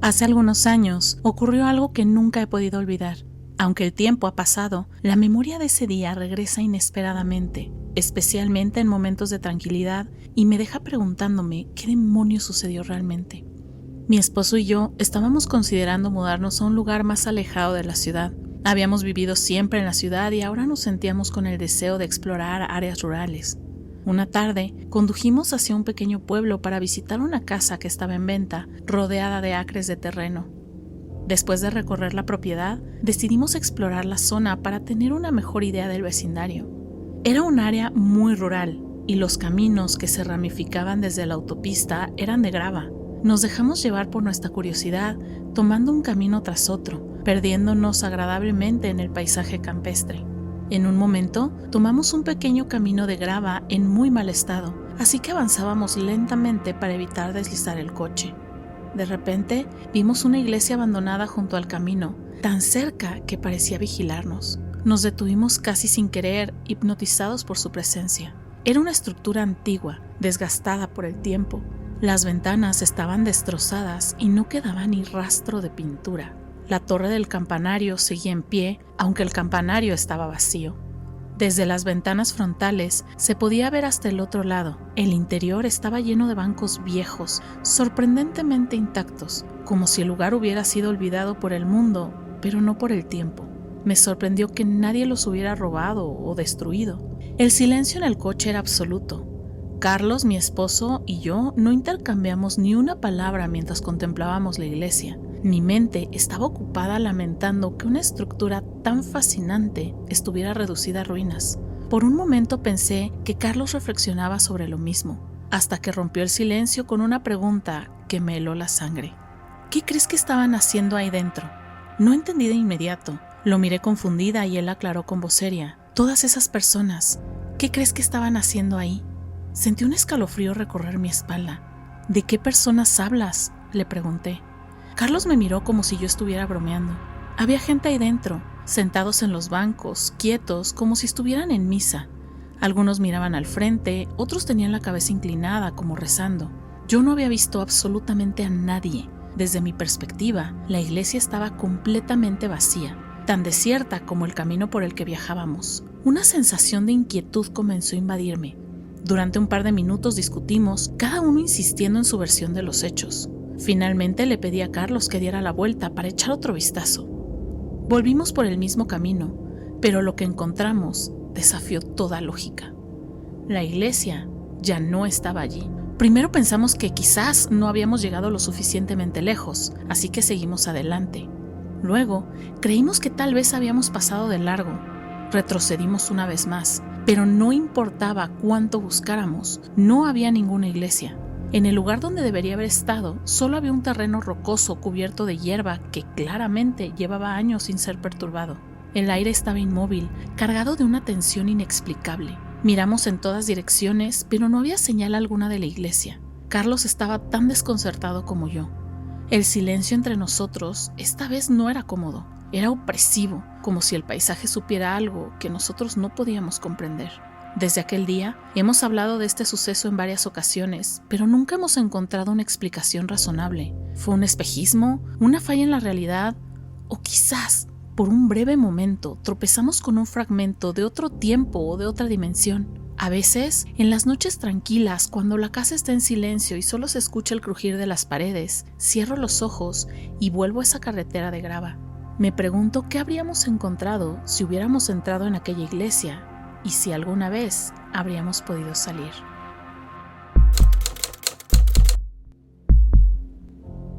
Speaker 2: Hace algunos años ocurrió algo que nunca he podido olvidar. Aunque el tiempo ha pasado, la memoria de ese día regresa inesperadamente, especialmente en momentos de tranquilidad, y me deja preguntándome qué demonios sucedió realmente. Mi esposo y yo estábamos considerando mudarnos a un lugar más alejado de la ciudad. Habíamos vivido siempre en la ciudad y ahora nos sentíamos con el deseo de explorar áreas rurales. Una tarde, condujimos hacia un pequeño pueblo para visitar una casa que estaba en venta, rodeada de acres de terreno. Después de recorrer la propiedad, decidimos explorar la zona para tener una mejor idea del vecindario. Era un área muy rural y los caminos que se ramificaban desde la autopista eran de grava. Nos dejamos llevar por nuestra curiosidad, tomando un camino tras otro, perdiéndonos agradablemente en el paisaje campestre. En un momento, tomamos un pequeño camino de grava en muy mal estado, así que avanzábamos lentamente para evitar deslizar el coche. De repente, vimos una iglesia abandonada junto al camino, tan cerca que parecía vigilarnos. Nos detuvimos casi sin querer, hipnotizados por su presencia. Era una estructura antigua, desgastada por el tiempo. Las ventanas estaban destrozadas y no quedaba ni rastro de pintura. La torre del campanario seguía en pie, aunque el campanario estaba vacío. Desde las ventanas frontales se podía ver hasta el otro lado. El interior estaba lleno de bancos viejos, sorprendentemente intactos, como si el lugar hubiera sido olvidado por el mundo, pero no por el tiempo. Me sorprendió que nadie los hubiera robado o destruido. El silencio en el coche era absoluto. Carlos, mi esposo, y yo no intercambiamos ni una palabra mientras contemplábamos la iglesia. Mi mente estaba ocupada lamentando que una estructura tan fascinante estuviera reducida a ruinas. Por un momento pensé que Carlos reflexionaba sobre lo mismo, hasta que rompió el silencio con una pregunta que me heló la sangre. ¿Qué crees que estaban haciendo ahí dentro? No entendí de inmediato. Lo miré confundida y él aclaró con voz seria. Todas esas personas, ¿qué crees que estaban haciendo ahí? Sentí un escalofrío recorrer mi espalda. ¿De qué personas hablas?, le pregunté. Carlos me miró como si yo estuviera bromeando. Había gente ahí dentro, sentados en los bancos, quietos, como si estuvieran en misa. Algunos miraban al frente, otros tenían la cabeza inclinada, como rezando. Yo no había visto absolutamente a nadie. Desde mi perspectiva, la iglesia estaba completamente vacía, tan desierta como el camino por el que viajábamos. Una sensación de inquietud comenzó a invadirme. Durante un par de minutos discutimos, cada uno insistiendo en su versión de los hechos. Finalmente le pedí a Carlos que diera la vuelta para echar otro vistazo. Volvimos por el mismo camino, pero lo que encontramos desafió toda lógica. La iglesia ya no estaba allí. Primero pensamos que quizás no habíamos llegado lo suficientemente lejos, así que seguimos adelante. Luego, creímos que tal vez habíamos pasado de largo. Retrocedimos una vez más, pero no importaba cuánto buscáramos, no había ninguna iglesia. En el lugar donde debería haber estado, solo había un terreno rocoso cubierto de hierba que claramente llevaba años sin ser perturbado. El aire estaba inmóvil, cargado de una tensión inexplicable. Miramos en todas direcciones, pero no había señal alguna de la iglesia. Carlos estaba tan desconcertado como yo. El silencio entre nosotros esta vez no era cómodo, era opresivo, como si el paisaje supiera algo que nosotros no podíamos comprender. Desde aquel día hemos hablado de este suceso en varias ocasiones, pero nunca hemos encontrado una explicación razonable. ¿Fue un espejismo? ¿Una falla en la realidad? ¿O quizás, por un breve momento, tropezamos con un fragmento de otro tiempo o de otra dimensión? A veces, en las noches tranquilas, cuando la casa está en silencio y solo se escucha el crujir de las paredes, cierro los ojos y vuelvo a esa carretera de grava. Me pregunto qué habríamos encontrado si hubiéramos entrado en aquella iglesia y si alguna vez habríamos podido salir.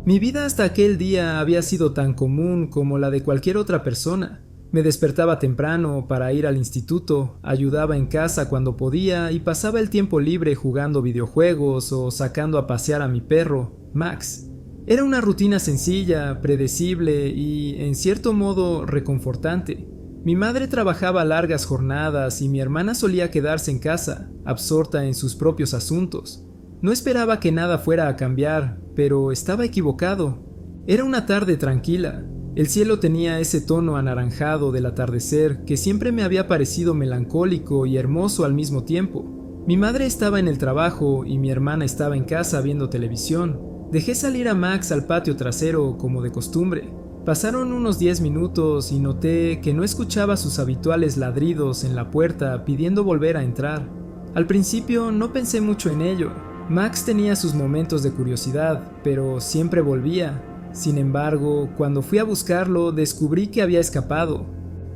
Speaker 1: Mi vida hasta aquel día había sido tan común como la de cualquier otra persona. Me despertaba temprano para ir al instituto, ayudaba en casa cuando podía y pasaba el tiempo libre jugando videojuegos o sacando a pasear a mi perro, Max. Era una rutina sencilla, predecible y, en cierto modo, reconfortante. Mi madre trabajaba largas jornadas y mi hermana solía quedarse en casa, absorta en sus propios asuntos. No esperaba que nada fuera a cambiar, pero estaba equivocado. Era una tarde tranquila. El cielo tenía ese tono anaranjado del atardecer que siempre me había parecido melancólico y hermoso al mismo tiempo. Mi madre estaba en el trabajo y mi hermana estaba en casa viendo televisión. Dejé salir a Max al patio trasero como de costumbre. Pasaron unos 10 minutos y noté que no escuchaba sus habituales ladridos en la puerta pidiendo volver a entrar. Al principio no pensé mucho en ello. Max tenía sus momentos de curiosidad, pero siempre volvía. Sin embargo, cuando fui a buscarlo, descubrí que había escapado.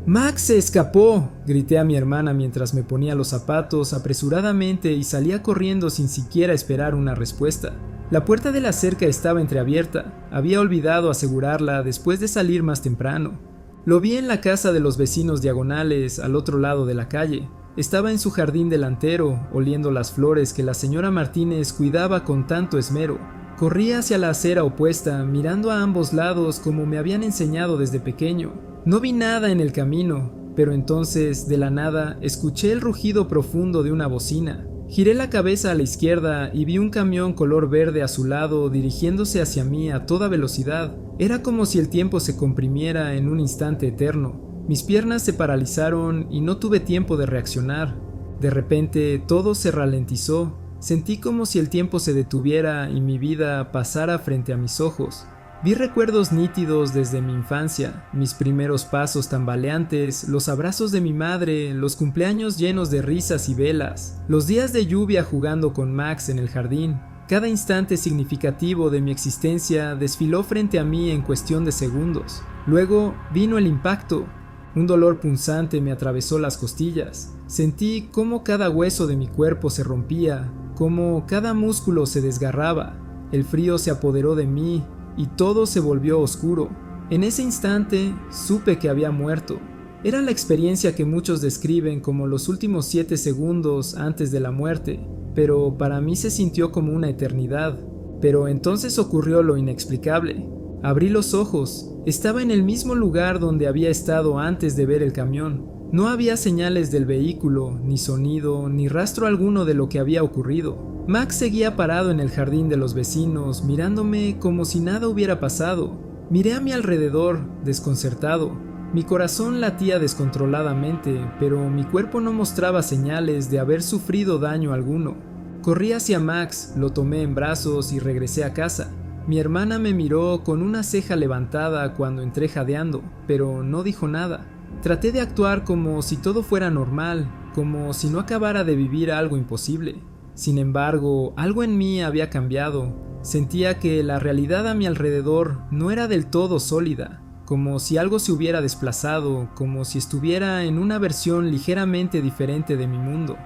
Speaker 1: ¡Max se escapó!, grité a mi hermana mientras me ponía los zapatos apresuradamente y salía corriendo sin siquiera esperar una respuesta. La puerta de la cerca estaba entreabierta. Había olvidado asegurarla después de salir más temprano. Lo vi en la casa de los vecinos diagonales al otro lado de la calle. Estaba en su jardín delantero, oliendo las flores que la señora Martínez cuidaba con tanto esmero. Corrí hacia la acera opuesta, mirando a ambos lados como me habían enseñado desde pequeño. No vi nada en el camino, pero entonces, de la nada, escuché el rugido profundo de una bocina. Giré la cabeza a la izquierda y vi un camión color verde azulado dirigiéndose hacia mí a toda velocidad. Era como si el tiempo se comprimiera en un instante eterno. Mis piernas se paralizaron y no tuve tiempo de reaccionar. De repente todo se ralentizó. Sentí como si el tiempo se detuviera y mi vida pasara frente a mis ojos. Vi recuerdos nítidos desde mi infancia, mis primeros pasos tambaleantes, los abrazos de mi madre, los cumpleaños llenos de risas y velas, los días de lluvia jugando con Max en el jardín. Cada instante significativo de mi existencia desfiló frente a mí en cuestión de segundos. Luego vino el impacto. Un dolor punzante me atravesó las costillas. Sentí cómo cada hueso de mi cuerpo se rompía, cómo cada músculo se desgarraba. El frío se apoderó de mí y todo se volvió oscuro. En ese instante supe que había muerto. Era la experiencia que muchos describen como los últimos 7 segundos antes de la muerte, pero para mí se sintió como una eternidad. Pero entonces ocurrió lo inexplicable. Abrí los ojos. Estaba en el mismo lugar donde había estado antes de ver el camión. No había señales del vehículo, ni sonido, ni rastro alguno de lo que había ocurrido. Max seguía parado en el jardín de los vecinos, mirándome como si nada hubiera pasado. Miré a mi alrededor, desconcertado. Mi corazón latía descontroladamente, pero mi cuerpo no mostraba señales de haber sufrido daño alguno. Corrí hacia Max, lo tomé en brazos y regresé a casa. Mi hermana me miró con una ceja levantada cuando entré jadeando, pero no dijo nada. Traté de actuar como si todo fuera normal, como si no acabara de vivir algo imposible. Sin embargo, algo en mí había cambiado. Sentía que la realidad a mi alrededor no era del todo sólida, como si algo se hubiera desplazado, como si estuviera en una versión ligeramente diferente de mi mundo.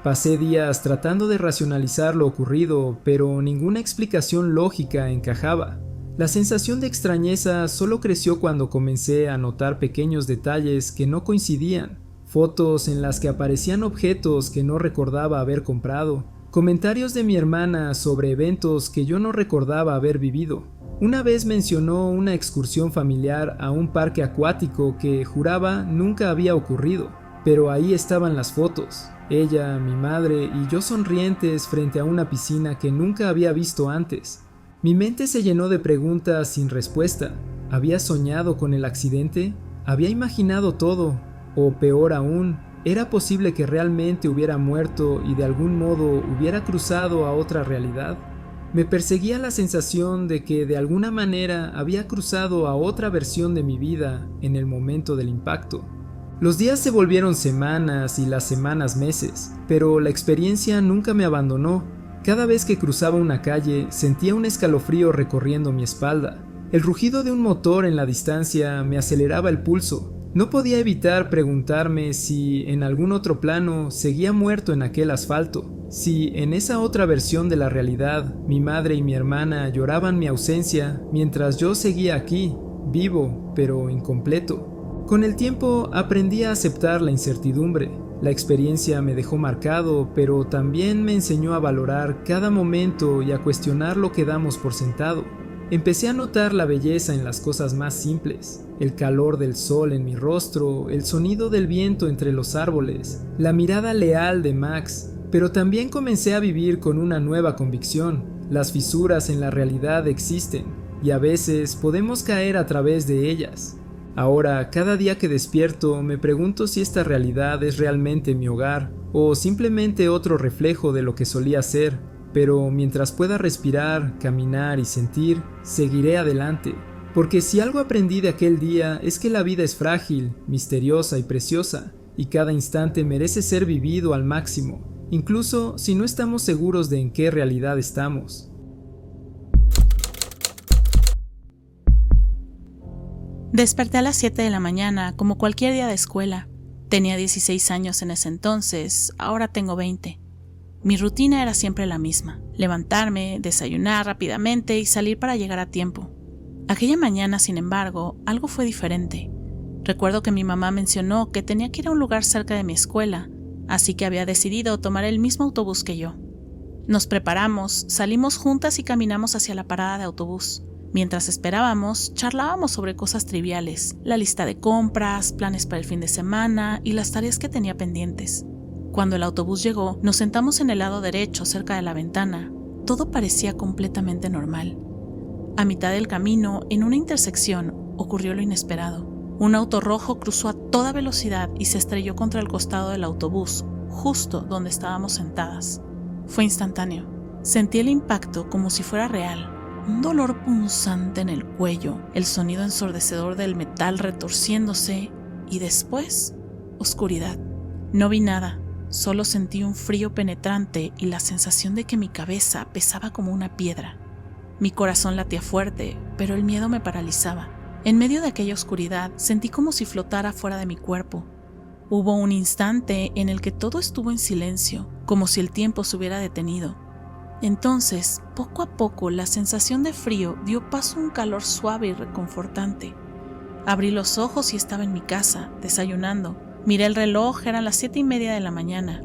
Speaker 1: Pasé días tratando de racionalizar lo ocurrido, pero ninguna explicación lógica encajaba. La sensación de extrañeza solo creció cuando comencé a notar pequeños detalles que no coincidían, fotos en las que aparecían objetos que no recordaba haber comprado, comentarios de mi hermana sobre eventos que yo no recordaba haber vivido. Una vez mencionó una excursión familiar a un parque acuático que juraba nunca había ocurrido, pero ahí estaban las fotos, ella, mi madre y yo sonrientes frente a una piscina que nunca había visto antes. Mi mente se llenó de preguntas sin respuesta. ¿Había soñado con el accidente? ¿Había imaginado todo? O peor aún, ¿era posible que realmente hubiera muerto y de algún modo hubiera cruzado a otra realidad? Me perseguía la sensación de que de alguna manera había cruzado a otra versión de mi vida en el momento del impacto. Los días se volvieron semanas y las semanas meses, pero la experiencia nunca me abandonó. Cada vez que cruzaba una calle sentía un escalofrío recorriendo mi espalda. El rugido de un motor en la distancia me aceleraba el pulso. No podía evitar preguntarme si en algún otro plano seguía muerto en aquel asfalto, si en esa otra versión de la realidad mi madre y mi hermana lloraban mi ausencia mientras yo seguía aquí, vivo pero incompleto. Con el tiempo aprendí a aceptar la incertidumbre. La experiencia me dejó marcado, pero también me enseñó a valorar cada momento y a cuestionar lo que damos por sentado. Empecé a notar la belleza en las cosas más simples, el calor del sol en mi rostro, el sonido del viento entre los árboles, la mirada leal de Max, pero también comencé a vivir con una nueva convicción. Las fisuras en la realidad existen, y a veces podemos caer a través de ellas. Ahora, cada día que despierto, me pregunto si esta realidad es realmente mi hogar o simplemente otro reflejo de lo que solía ser, pero mientras pueda respirar, caminar y sentir, seguiré adelante, porque si algo aprendí de aquel día es que la vida es frágil, misteriosa y preciosa, y cada instante merece ser vivido al máximo, incluso si no estamos seguros de en qué realidad estamos.
Speaker 2: Desperté a las 7 de la mañana, como cualquier día de escuela. Tenía 16 años en ese entonces, ahora tengo 20. Mi rutina era siempre la misma: levantarme, desayunar rápidamente y salir para llegar a tiempo. Aquella mañana, sin embargo, algo fue diferente. Recuerdo que mi mamá mencionó que tenía que ir a un lugar cerca de mi escuela, así que había decidido tomar el mismo autobús que yo. Nos preparamos, salimos juntas y caminamos hacia la parada de autobús. Mientras esperábamos, charlábamos sobre cosas triviales, la lista de compras, planes para el fin de semana y las tareas que tenía pendientes. Cuando el autobús llegó, nos sentamos en el lado derecho, cerca de la ventana. Todo parecía completamente normal. A mitad del camino, en una intersección, ocurrió lo inesperado. Un auto rojo cruzó a toda velocidad y se estrelló contra el costado del autobús, justo donde estábamos sentadas. Fue instantáneo. Sentí el impacto como si fuera real. Un dolor punzante en el cuello, el sonido ensordecedor del metal retorciéndose y después, oscuridad. No vi nada, solo sentí un frío penetrante y la sensación de que mi cabeza pesaba como una piedra. Mi corazón latía fuerte, pero el miedo me paralizaba. En medio de aquella oscuridad, sentí como si flotara fuera de mi cuerpo. Hubo un instante en el que todo estuvo en silencio, como si el tiempo se hubiera detenido. Entonces, poco a poco, la sensación de frío dio paso a un calor suave y reconfortante. Abrí los ojos y estaba en mi casa, desayunando. Miré el reloj, eran las 7:30 de la mañana.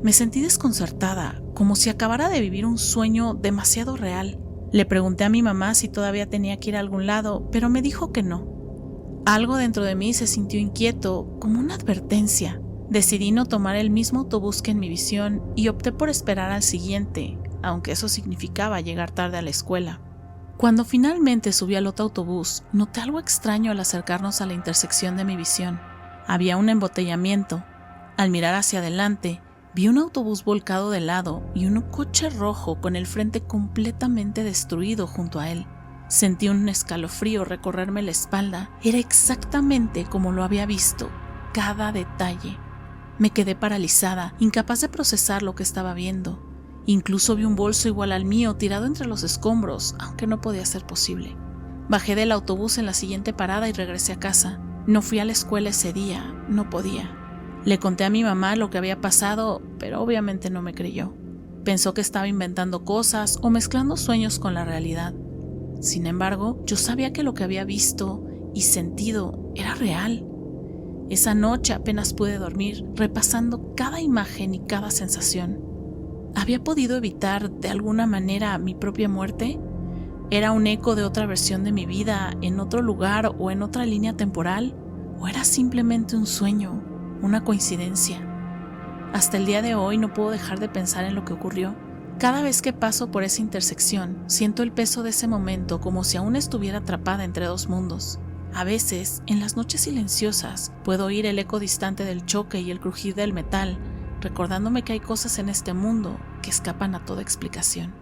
Speaker 2: Me sentí desconcertada, como si acabara de vivir un sueño demasiado real. Le pregunté a mi mamá si todavía tenía que ir a algún lado, pero me dijo que no. Algo dentro de mí se sintió inquieto, como una advertencia. Decidí no tomar el mismo autobús que en mi visión y opté por esperar al siguiente, aunque eso significaba llegar tarde a la escuela. Cuando finalmente subí al otro autobús, noté algo extraño al acercarnos a la intersección de mi visión. Había un embotellamiento. Al mirar hacia adelante, vi un autobús volcado de lado y un coche rojo con el frente completamente destruido junto a él. Sentí un escalofrío recorrerme la espalda. Era exactamente como lo había visto, cada detalle. Me quedé paralizada, incapaz de procesar lo que estaba viendo. Incluso vi un bolso igual al mío tirado entre los escombros, aunque no podía ser posible. Bajé del autobús en la siguiente parada y regresé a casa. No fui a la escuela ese día, no podía. Le conté a mi mamá lo que había pasado, pero obviamente no me creyó. Pensó que estaba inventando cosas o mezclando sueños con la realidad. Sin embargo, yo sabía que lo que había visto y sentido era real. Esa noche apenas pude dormir, repasando cada imagen y cada sensación. ¿Había podido evitar de alguna manera mi propia muerte? ¿Era un eco de otra versión de mi vida en otro lugar o en otra línea temporal? ¿O era simplemente un sueño, una coincidencia? Hasta el día de hoy no puedo dejar de pensar en lo que ocurrió. Cada vez que paso por esa intersección, siento el peso de ese momento como si aún estuviera atrapada entre dos mundos. A veces, en las noches silenciosas, puedo oír el eco distante del choque y el crujir del metal, recordándome que hay cosas en este mundo que escapan a toda explicación.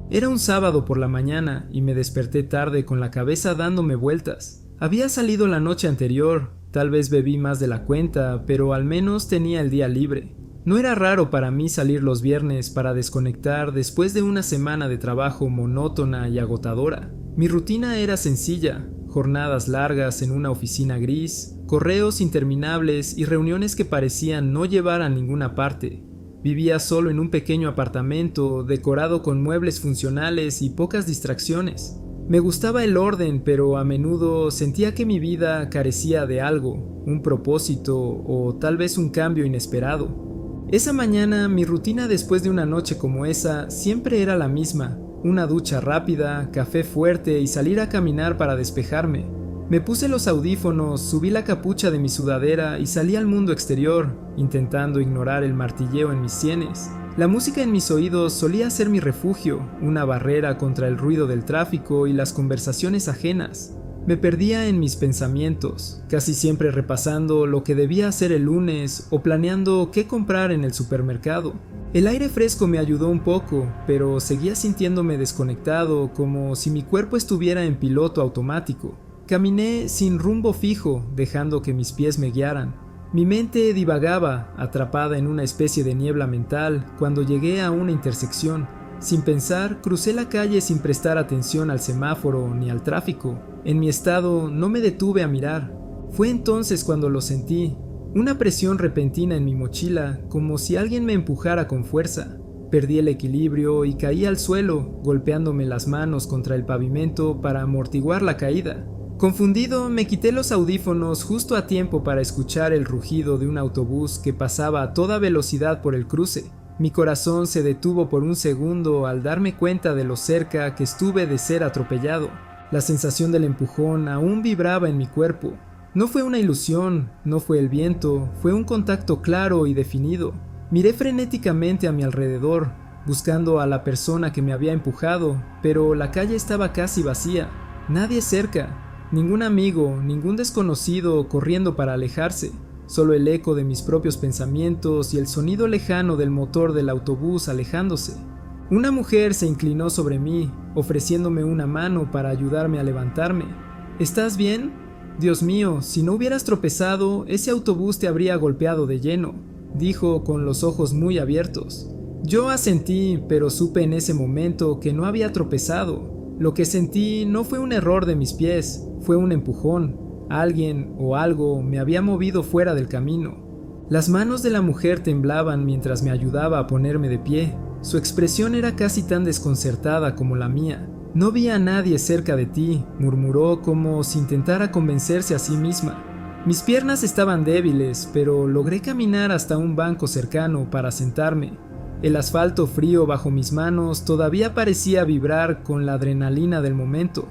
Speaker 1: Era un sábado por la mañana y me desperté tarde con la cabeza dándome vueltas. Había salido la noche anterior, tal vez bebí más de la cuenta, pero al menos tenía el día libre. No era raro para mí salir los viernes para desconectar después de una semana de trabajo monótona y agotadora. Mi rutina era sencilla: jornadas largas en una oficina gris, correos interminables y reuniones que parecían no llevar a ninguna parte. Vivía solo en un pequeño apartamento, decorado con muebles funcionales y pocas distracciones. Me gustaba el orden, pero a menudo sentía que mi vida carecía de algo, un propósito o tal vez un cambio inesperado. Esa mañana, mi rutina después de una noche como esa siempre era la misma: una ducha rápida, café fuerte y salir a caminar para despejarme. Me puse los audífonos, subí la capucha de mi sudadera y salí al mundo exterior, intentando ignorar el martilleo en mis sienes. La música en mis oídos solía ser mi refugio, una barrera contra el ruido del tráfico y las conversaciones ajenas. Me perdía en mis pensamientos, casi siempre repasando lo que debía hacer el lunes o planeando qué comprar en el supermercado. El aire fresco me ayudó un poco, pero seguía sintiéndome desconectado, como si mi cuerpo estuviera en piloto automático. Caminé sin rumbo fijo, dejando que mis pies me guiaran. Mi mente divagaba, atrapada en una especie de niebla mental, cuando llegué a una intersección. Sin pensar, crucé la calle sin prestar atención al semáforo ni al tráfico. En mi estado, no me detuve a mirar. Fue entonces cuando lo sentí, una presión repentina en mi mochila, como si alguien me empujara con fuerza. Perdí el equilibrio y caí al suelo, golpeándome las manos contra el pavimento para amortiguar la caída. Confundido, me quité los audífonos justo a tiempo para escuchar el rugido de un autobús que pasaba a toda velocidad por el cruce. Mi corazón se detuvo por un segundo al darme cuenta de lo cerca que estuve de ser atropellado. La sensación del empujón aún vibraba en mi cuerpo. No fue una ilusión, no fue el viento, fue un contacto claro y definido. Miré frenéticamente a mi alrededor. buscando a la persona que me había empujado, pero la calle estaba casi vacía, nadie cerca, ningún amigo, ningún desconocido corriendo para alejarse, solo el eco de mis propios pensamientos y el sonido lejano del motor del autobús alejándose. Una mujer se inclinó sobre mí, ofreciéndome una mano para ayudarme a levantarme. ¿Estás bien? Dios mío, si no hubieras tropezado, ese autobús te habría golpeado de lleno, dijo con los ojos muy abiertos. Yo asentí, pero supe en ese momento que no había tropezado. Lo que sentí no fue un error de mis pies, fue un empujón. Alguien o algo me había movido fuera del camino. Las manos de la mujer temblaban mientras me ayudaba a ponerme de pie. Su expresión era casi tan desconcertada como la mía. No vi a nadie cerca de ti, murmuró como si intentara convencerse a sí misma. Mis piernas estaban débiles, pero logré caminar hasta un banco cercano para sentarme. El asfalto frío bajo mis manos todavía parecía vibrar con la adrenalina del momento.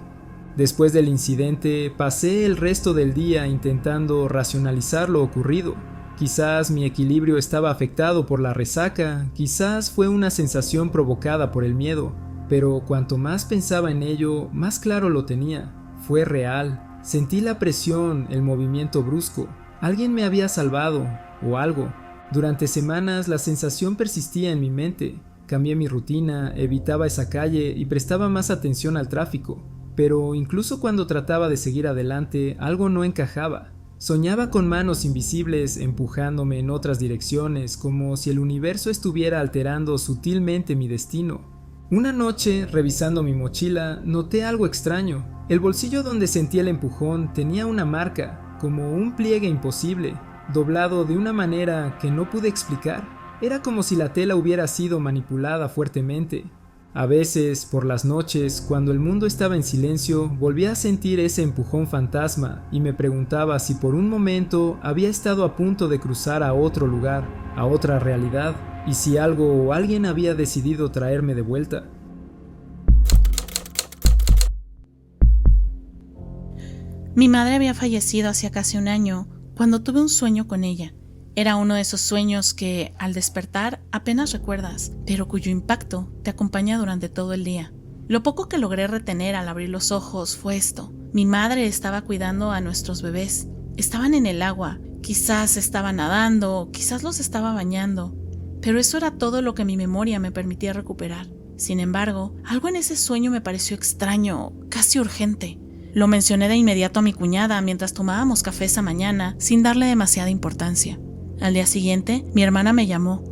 Speaker 1: Después del incidente, pasé el resto del día intentando racionalizar lo ocurrido. Quizás mi equilibrio estaba afectado por la resaca, quizás fue una sensación provocada por el miedo, pero cuanto más pensaba en ello, más claro lo tenía. Fue real. Sentí la presión, el movimiento brusco. Alguien me había salvado, o algo. Durante semanas la sensación persistía en mi mente. Cambié mi rutina, evitaba esa calle y prestaba más atención al tráfico. Pero incluso cuando trataba de seguir adelante, algo no encajaba. Soñaba con manos invisibles empujándome en otras direcciones, como si el universo estuviera alterando sutilmente mi destino. Una noche, revisando mi mochila, noté algo extraño. El bolsillo donde sentí el empujón tenía una marca, como un pliegue imposible, doblado de una manera que no pude explicar. Era como si la tela hubiera sido manipulada fuertemente. A veces, por las noches, cuando el mundo estaba en silencio, volvía a sentir ese empujón fantasma y me preguntaba si por un momento había estado a punto de cruzar a otro lugar, a otra realidad, y si algo o alguien había decidido traerme de vuelta.
Speaker 2: Mi madre había fallecido hacía casi un año cuando tuve un sueño con ella. Era uno de esos sueños que, al despertar, apenas recuerdas, pero cuyo impacto te acompaña durante todo el día. Lo poco que logré retener al abrir los ojos fue esto. Mi madre estaba cuidando a nuestros bebés. Estaban en el agua, quizás estaban nadando, quizás los estaba bañando, pero eso era todo lo que mi memoria me permitía recuperar. Sin embargo, algo en ese sueño me pareció extraño, casi urgente. Lo mencioné de inmediato a mi cuñada mientras tomábamos café esa mañana, sin darle demasiada importancia. Al día siguiente, mi hermana me llamó.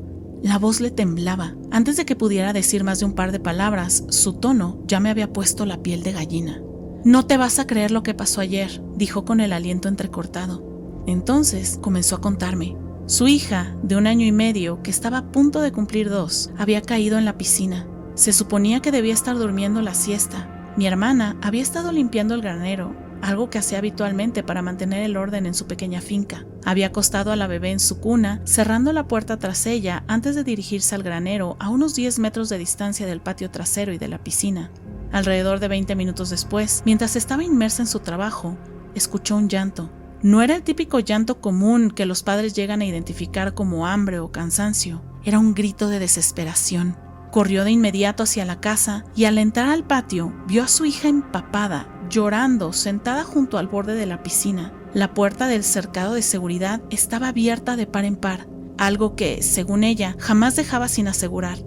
Speaker 2: La voz le temblaba. Antes de que pudiera decir más de un par de palabras, su tono ya me había puesto la piel de gallina. «No te vas a creer lo que pasó ayer», dijo con el aliento entrecortado. Entonces comenzó a contarme. Su hija, de 1 año y medio, que estaba a punto de cumplir 2, había caído en la piscina. Se suponía que debía estar durmiendo la siesta. Mi hermana había estado limpiando el granero, algo que hacía habitualmente para mantener el orden en su pequeña finca. Había acostado a la bebé en su cuna, cerrando la puerta tras ella antes de dirigirse al granero a unos 10 metros de distancia del patio trasero y de la piscina. Alrededor de 20 minutos después, mientras estaba inmersa en su trabajo, escuchó un llanto. No era el típico llanto común que los padres llegan a identificar como hambre o cansancio. Era un grito de desesperación. Corrió de inmediato hacia la casa y al entrar al patio vio a su hija empapada, llorando, sentada junto al borde de la piscina. La puerta del cercado de seguridad estaba abierta de par en par, algo que, según ella, jamás dejaba sin asegurar.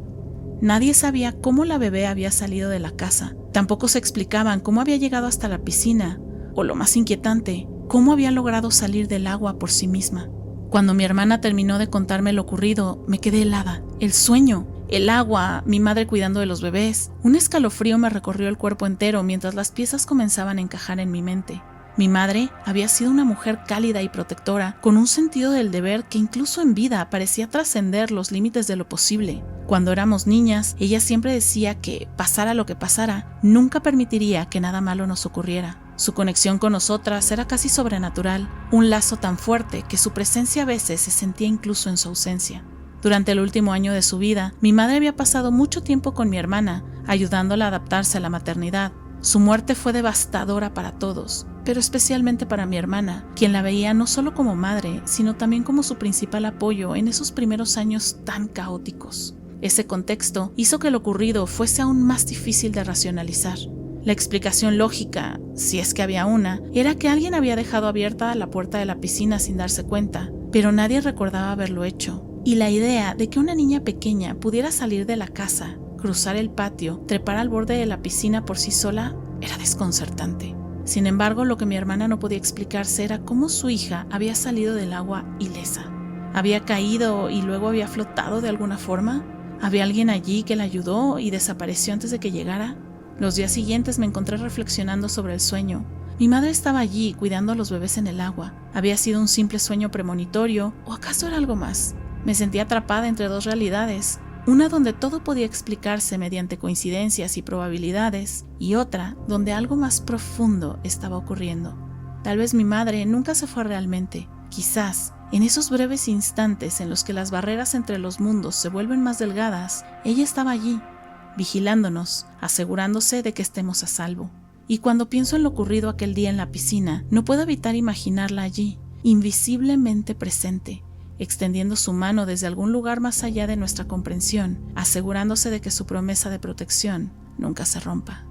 Speaker 2: Nadie sabía cómo la bebé había salido de la casa. Tampoco se explicaban cómo había llegado hasta la piscina, o lo más inquietante, cómo había logrado salir del agua por sí misma. Cuando mi hermana terminó de contarme lo ocurrido, me quedé helada. El sueño, el agua, mi madre cuidando de los bebés. Un escalofrío me recorrió el cuerpo entero mientras las piezas comenzaban a encajar en mi mente. Mi madre había sido una mujer cálida y protectora, con un sentido del deber que incluso en vida parecía trascender los límites de lo posible. Cuando éramos niñas, ella siempre decía que, pasara lo que pasara, nunca permitiría que nada malo nos ocurriera. Su conexión con nosotras era casi sobrenatural, un lazo tan fuerte que su presencia a veces se sentía incluso en su ausencia. Durante el último año de su vida, mi madre había pasado mucho tiempo con mi hermana, ayudándola a adaptarse a la maternidad. Su muerte fue devastadora para todos, pero especialmente para mi hermana, quien la veía no solo como madre, sino también como su principal apoyo en esos primeros años tan caóticos. Ese contexto hizo que lo ocurrido fuese aún más difícil de racionalizar. La explicación lógica, si es que había una, era que alguien había dejado abierta la puerta de la piscina sin darse cuenta, pero nadie recordaba haberlo hecho. Y la idea de que una niña pequeña pudiera salir de la casa, cruzar el patio, trepar al borde de la piscina por sí sola, era desconcertante. Sin embargo, lo que mi hermana no podía explicarse era cómo su hija había salido del agua ilesa. ¿Había caído y luego había flotado de alguna forma? ¿Había alguien allí que la ayudó y desapareció antes de que llegara? Los días siguientes me encontré reflexionando sobre el sueño. Mi madre estaba allí cuidando a los bebés en el agua. ¿Había sido un simple sueño premonitorio o acaso era algo más? Me sentía atrapada entre dos realidades, una donde todo podía explicarse mediante coincidencias y probabilidades, y otra donde algo más profundo estaba ocurriendo. Tal vez mi madre nunca se fue realmente. Quizás, en esos breves instantes en los que las barreras entre los mundos se vuelven más delgadas, ella estaba allí, vigilándonos, asegurándose de que estemos a salvo. Y cuando pienso en lo ocurrido aquel día en la piscina, no puedo evitar imaginarla allí, invisiblemente presente, extendiendo su mano desde algún lugar más allá de nuestra comprensión, asegurándose de que su promesa de protección nunca se rompa.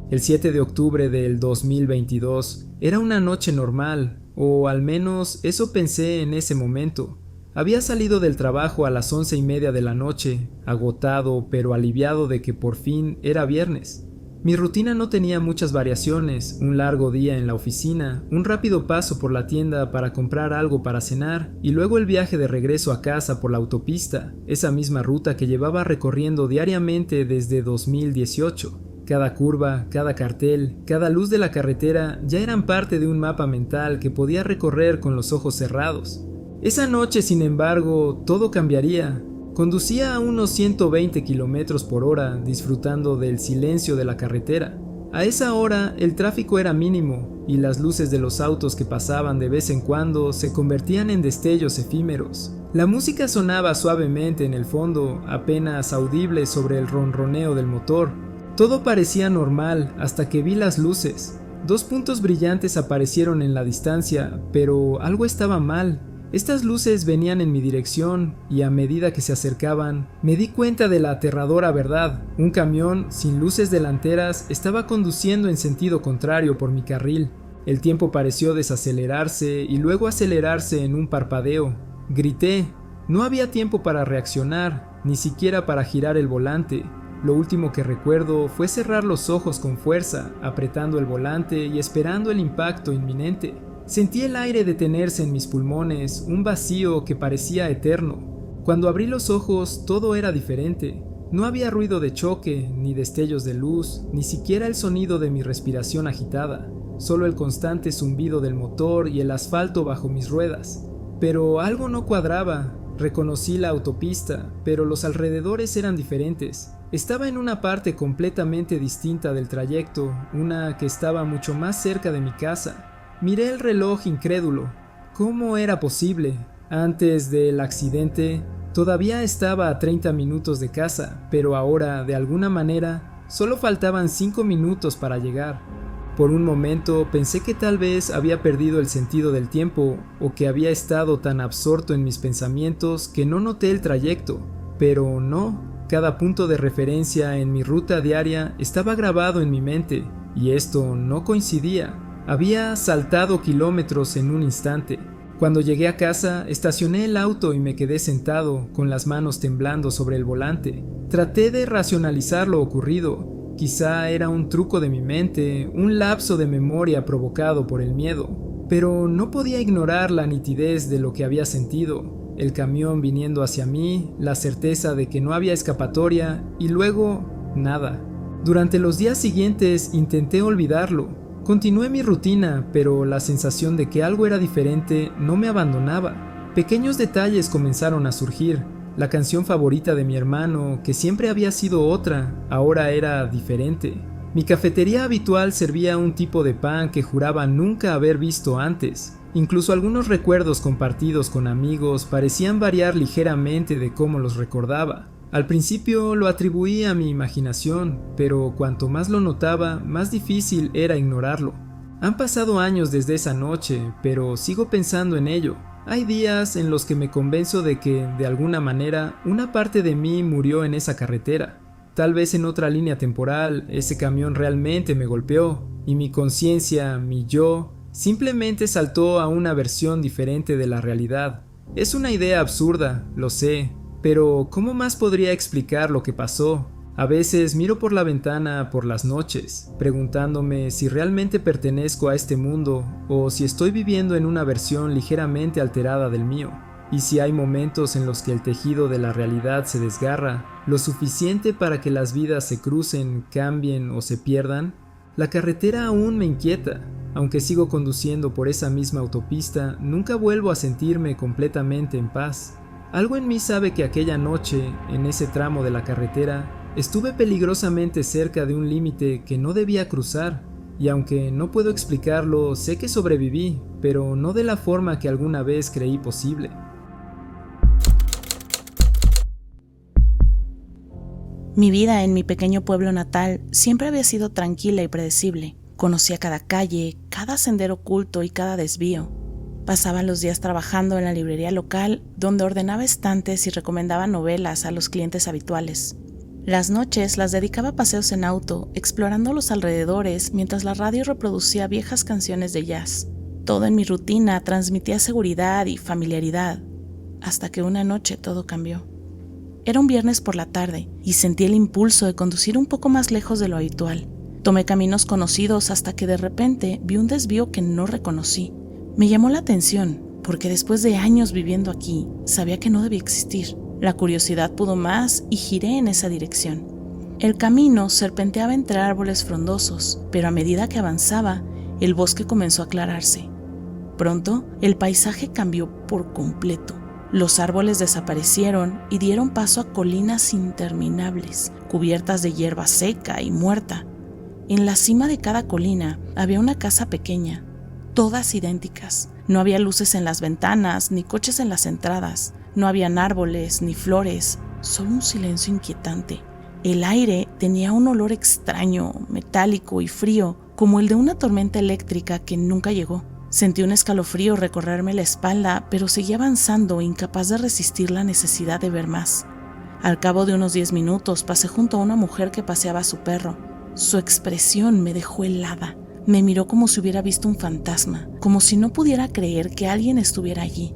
Speaker 1: El 7 de octubre del 2022 era una noche normal, o al menos eso pensé en ese momento. Había salido del trabajo a las 11:30 de la noche, agotado pero aliviado de que por fin era viernes. Mi rutina no tenía muchas variaciones: un largo día en la oficina, un rápido paso por la tienda para comprar algo para cenar y luego el viaje de regreso a casa por la autopista, esa misma ruta que llevaba recorriendo diariamente desde 2018. Cada curva, cada cartel, cada luz de la carretera ya eran parte de un mapa mental que podía recorrer con los ojos cerrados. Esa noche, sin embargo, todo cambiaría. Conducía a unos 120 km por hora, disfrutando del silencio de la carretera. A esa hora el tráfico era mínimo y las luces de los autos que pasaban de vez en cuando se convertían en destellos efímeros. La música sonaba suavemente en el fondo, apenas audible sobre el ronroneo del motor. Todo parecía normal hasta que vi las luces. 2 puntos brillantes aparecieron en la distancia, pero algo estaba mal. Estas luces venían en mi dirección y a medida que se acercaban, me di cuenta de la aterradora verdad. Un camión sin luces delanteras estaba conduciendo en sentido contrario por mi carril. El tiempo pareció desacelerarse y luego acelerarse en un parpadeo. Grité. No había tiempo para reaccionar, ni siquiera para girar el volante. Lo último que recuerdo fue cerrar los ojos con fuerza, apretando el volante y esperando el impacto inminente. Sentí el aire detenerse en mis pulmones, un vacío que parecía eterno. Cuando abrí los ojos, todo era diferente. No había ruido de choque, ni destellos de luz, ni siquiera el sonido de mi respiración agitada, solo el constante zumbido del motor y el asfalto bajo mis ruedas. Pero algo no cuadraba. Reconocí la autopista, pero los alrededores eran diferentes. Estaba en una parte completamente distinta del trayecto, una que estaba mucho más cerca de mi casa. Miré el reloj incrédulo. ¿Cómo era posible? Antes del accidente, todavía estaba a 30 minutos de casa, pero ahora, de alguna manera, solo faltaban 5 minutos para llegar. Por un momento pensé que tal vez había perdido el sentido del tiempo o que había estado tan absorto en mis pensamientos que no noté el trayecto, pero no. Cada punto de referencia en mi ruta diaria estaba grabado en mi mente, y esto no coincidía. Había saltado kilómetros en un instante. Cuando llegué a casa, estacioné el auto y me quedé sentado, con las manos temblando sobre el volante. Traté de racionalizar lo ocurrido. Quizá era un truco de mi mente, un lapso de memoria provocado por el miedo. Pero no podía ignorar la nitidez de lo que había sentido. El camión viniendo hacia mí, la certeza de que no había escapatoria y luego nada. Durante los días siguientes intenté olvidarlo. Continué mi rutina, pero la sensación de que algo era diferente no me abandonaba. Pequeños detalles comenzaron a surgir. La canción favorita de mi hermano, que siempre había sido otra, ahora era diferente. Mi cafetería habitual servía un tipo de pan que juraba nunca haber visto antes. Incluso algunos recuerdos compartidos con amigos parecían variar ligeramente de cómo los recordaba. Al principio lo atribuí a mi imaginación, pero cuanto más lo notaba, más difícil era ignorarlo. Han pasado años desde esa noche, pero sigo pensando en ello. Hay días en los que me convenzo de que, de alguna manera, una parte de mí murió en esa carretera. Tal vez en otra línea temporal, ese camión realmente me golpeó, y mi conciencia, mi yo, simplemente saltó a una versión diferente de la realidad. Es una idea absurda, lo sé, pero ¿cómo más podría explicar lo que pasó? A veces miro por la ventana por las noches, preguntándome si realmente pertenezco a este mundo o si estoy viviendo en una versión ligeramente alterada del mío, y si hay momentos en los que el tejido de la realidad se desgarra, lo suficiente para que las vidas se crucen, cambien o se pierdan. La carretera aún me inquieta. Aunque sigo conduciendo por esa misma autopista, nunca vuelvo a sentirme completamente en paz. Algo en mí sabe que aquella noche, en ese tramo de la carretera, estuve peligrosamente cerca de un límite que no debía cruzar, y aunque no puedo explicarlo, sé que sobreviví, pero no de la forma que alguna vez creí posible.
Speaker 2: Mi vida en mi pequeño pueblo natal siempre había sido tranquila y predecible. Conocía cada calle, cada sendero oculto y cada desvío. Pasaba los días trabajando en la librería local, donde ordenaba estantes y recomendaba novelas a los clientes habituales. Las noches las dedicaba a paseos en auto, explorando los alrededores mientras la radio reproducía viejas canciones de jazz. Todo en mi rutina transmitía seguridad y familiaridad, hasta que una noche todo cambió. Era un viernes por la tarde y sentí el impulso de conducir un poco más lejos de lo habitual. Tomé caminos conocidos hasta que de repente vi un desvío que no reconocí. Me llamó la atención, porque después de años viviendo aquí, sabía que no debía existir. La curiosidad pudo más y giré en esa dirección. El camino serpenteaba entre árboles frondosos, pero a medida que avanzaba, el bosque comenzó a aclararse. Pronto, el paisaje cambió por completo. Los árboles desaparecieron y dieron paso a colinas interminables, cubiertas de hierba seca y muerta. En la cima de cada colina había una casa pequeña, todas idénticas. No había luces en las ventanas, ni coches en las entradas. No habían árboles, ni flores, solo un silencio inquietante. El aire tenía un olor extraño, metálico y frío, como el de una tormenta eléctrica que nunca llegó. Sentí un escalofrío recorrerme la espalda, pero seguí avanzando, incapaz de resistir la necesidad de ver más. Al cabo de unos 10 minutos pasé junto a una mujer que paseaba a su perro. Su expresión me dejó helada. Me miró como si hubiera visto un fantasma, como si no pudiera creer que alguien estuviera allí.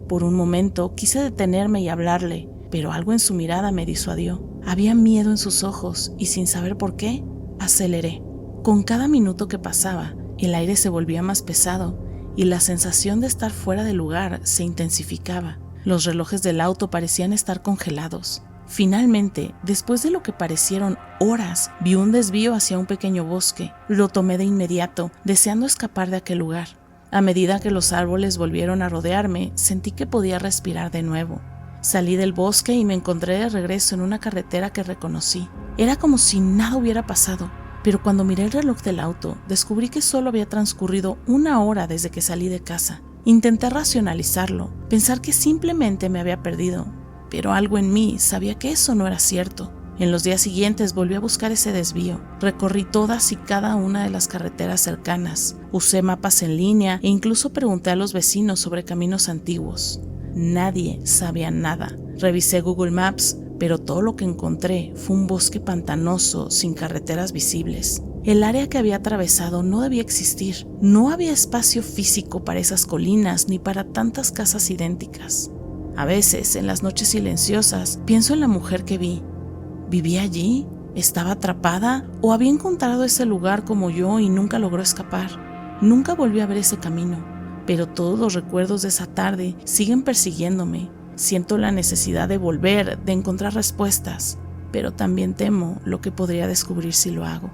Speaker 2: Por un momento quise detenerme y hablarle, pero algo en su mirada me disuadió. Había miedo en sus ojos y sin saber por qué, aceleré. Con cada minuto que pasaba, el aire se volvía más pesado y la sensación de estar fuera de lugar se intensificaba. Los relojes del auto parecían estar congelados. Finalmente, después de lo que parecieron horas, vi un desvío hacia un pequeño bosque. Lo tomé de inmediato, deseando escapar de aquel lugar. A medida que los árboles volvieron a rodearme, sentí que podía respirar de nuevo. Salí del bosque y me encontré de regreso en una carretera que reconocí. Era como si nada hubiera pasado, pero cuando miré el reloj del auto, descubrí que solo había transcurrido 1 hora desde que salí de casa. Intenté racionalizarlo, pensar que simplemente me había perdido, pero algo en mí sabía que eso no era cierto. En los días siguientes volví a buscar ese desvío. Recorrí todas y cada una de las carreteras cercanas. Usé mapas en línea e incluso pregunté a los vecinos sobre caminos antiguos. Nadie sabía nada. Revisé Google Maps, pero todo lo que encontré fue un bosque pantanoso sin carreteras visibles. El área que había atravesado no debía existir. No había espacio físico para esas colinas ni para tantas casas idénticas. A veces, en las noches silenciosas, pienso en la mujer que vi. ¿Vivía allí? ¿Estaba atrapada? ¿O había encontrado ese lugar como yo y nunca logró escapar? Nunca volví a ver ese camino, pero todos los recuerdos de esa tarde siguen persiguiéndome. Siento la necesidad de volver, de encontrar respuestas, pero también temo lo que podría descubrir si lo hago.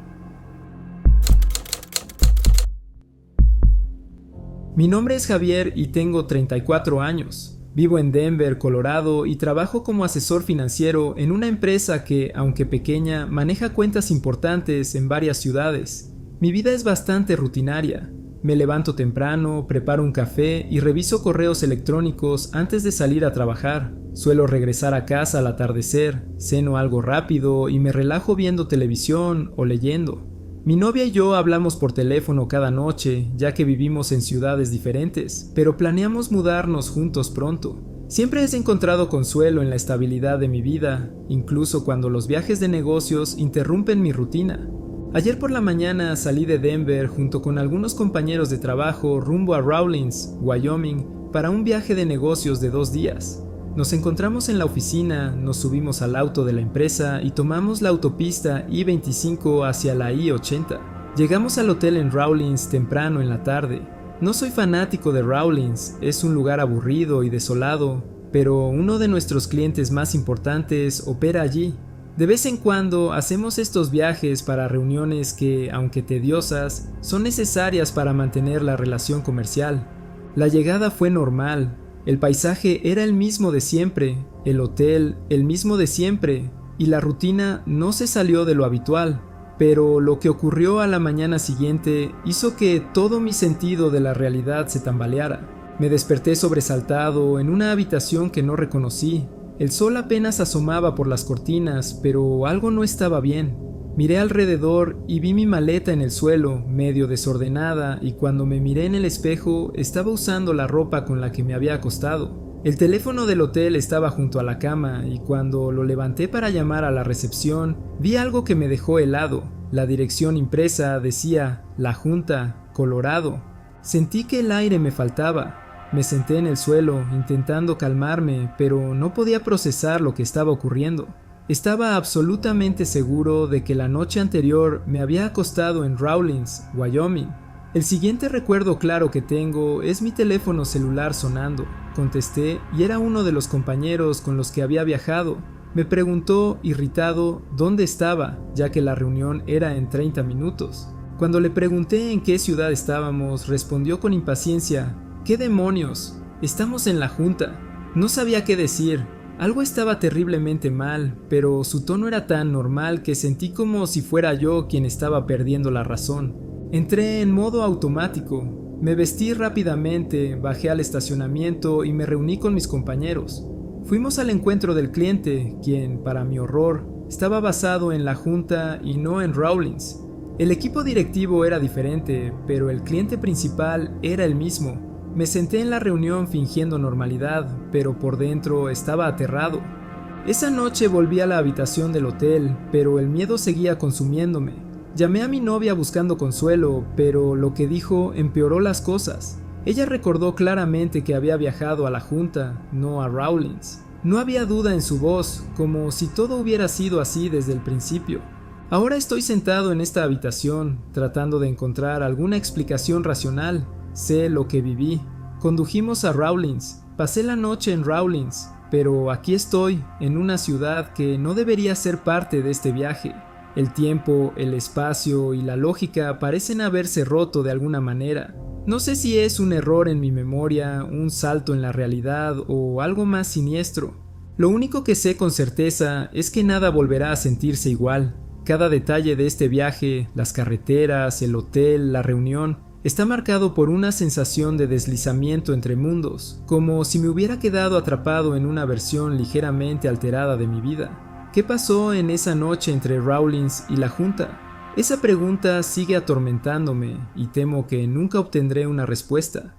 Speaker 1: Mi nombre es Javier y tengo 34 años. Vivo en Denver, Colorado, y trabajo como asesor financiero en una empresa que, aunque pequeña, maneja cuentas importantes en varias ciudades. Mi vida es bastante rutinaria. Me levanto temprano, preparo un café y reviso correos electrónicos antes de salir a trabajar. Suelo regresar a casa al atardecer, ceno algo rápido y me relajo viendo televisión o leyendo. Mi novia y yo hablamos por teléfono cada noche, ya que vivimos en ciudades diferentes, pero planeamos mudarnos juntos pronto. Siempre he encontrado consuelo en la estabilidad de mi vida, incluso cuando los viajes de negocios interrumpen mi rutina. Ayer por la mañana salí de Denver junto con algunos compañeros de trabajo rumbo a Rawlins, Wyoming, para un viaje de negocios de 2 días. Nos encontramos en la oficina, nos subimos al auto de la empresa y tomamos la autopista I-25 hacia la I-80. Llegamos al hotel en Rawlins temprano en la tarde. No soy fanático de Rawlins, es un lugar aburrido y desolado, pero uno de nuestros clientes más importantes opera allí. De vez en cuando hacemos estos viajes para reuniones que, aunque tediosas, son necesarias para mantener la relación comercial. La llegada fue normal. El paisaje era el mismo de siempre, el hotel el mismo de siempre, y la rutina no se salió de lo habitual, pero lo que ocurrió a la mañana siguiente hizo que todo mi sentido de la realidad se tambaleara. Me desperté sobresaltado en una habitación que no reconocí. El sol apenas asomaba por las cortinas, pero algo no estaba bien. Miré alrededor y vi mi maleta en el suelo, medio desordenada, y cuando me miré en el espejo estaba usando la ropa con la que me había acostado. El teléfono del hotel estaba junto a la cama y cuando lo levanté para llamar a la recepción, vi algo que me dejó helado. La dirección impresa decía La Junta, Colorado. Sentí que el aire me faltaba. Me senté en el suelo intentando calmarme, pero no podía procesar lo que estaba ocurriendo. Estaba absolutamente seguro de que la noche anterior me había acostado en Rawlins, Wyoming. El siguiente recuerdo claro que tengo es mi teléfono celular sonando. Contesté y era uno de los compañeros con los que había viajado. Me preguntó, irritado, dónde estaba, ya que la reunión era en 30 minutos. Cuando le pregunté en qué ciudad estábamos, respondió con impaciencia: ¿Qué demonios? Estamos en la junta. No sabía qué decir. Algo estaba terriblemente mal, pero su tono era tan normal que sentí como si fuera yo quien estaba perdiendo la razón. Entré en modo automático. Me vestí rápidamente, bajé al estacionamiento y me reuní con mis compañeros. Fuimos al encuentro del cliente, quien, para mi horror, estaba basado en la junta y no en Rawlins. El equipo directivo era diferente, pero el cliente principal era el mismo. Me senté en la reunión fingiendo normalidad, pero por dentro estaba aterrado. Esa noche volví a la habitación del hotel, pero el miedo seguía consumiéndome. Llamé a mi novia buscando consuelo, pero lo que dijo empeoró las cosas. Ella recordó claramente que había viajado a la junta, no a Rawlins. No había duda en su voz, como si todo hubiera sido así desde el principio. Ahora estoy sentado en esta habitación, tratando de encontrar alguna explicación racional. Sé lo que viví. Condujimos a Rawlins. Pasé la noche en Rawlins, pero aquí estoy, en una ciudad que no debería ser parte de este viaje. El tiempo, el espacio y la lógica parecen haberse roto de alguna manera. No sé si es un error en mi memoria, un salto en la realidad o algo más siniestro. Lo único que sé con certeza es que nada volverá a sentirse igual. Cada detalle de este viaje, las carreteras, el hotel, la reunión, está marcado por una sensación de deslizamiento entre mundos, como si me hubiera quedado atrapado en una versión ligeramente alterada de mi vida. ¿Qué pasó en esa noche entre Rawlins y la junta? Esa pregunta sigue atormentándome y temo que nunca obtendré una respuesta.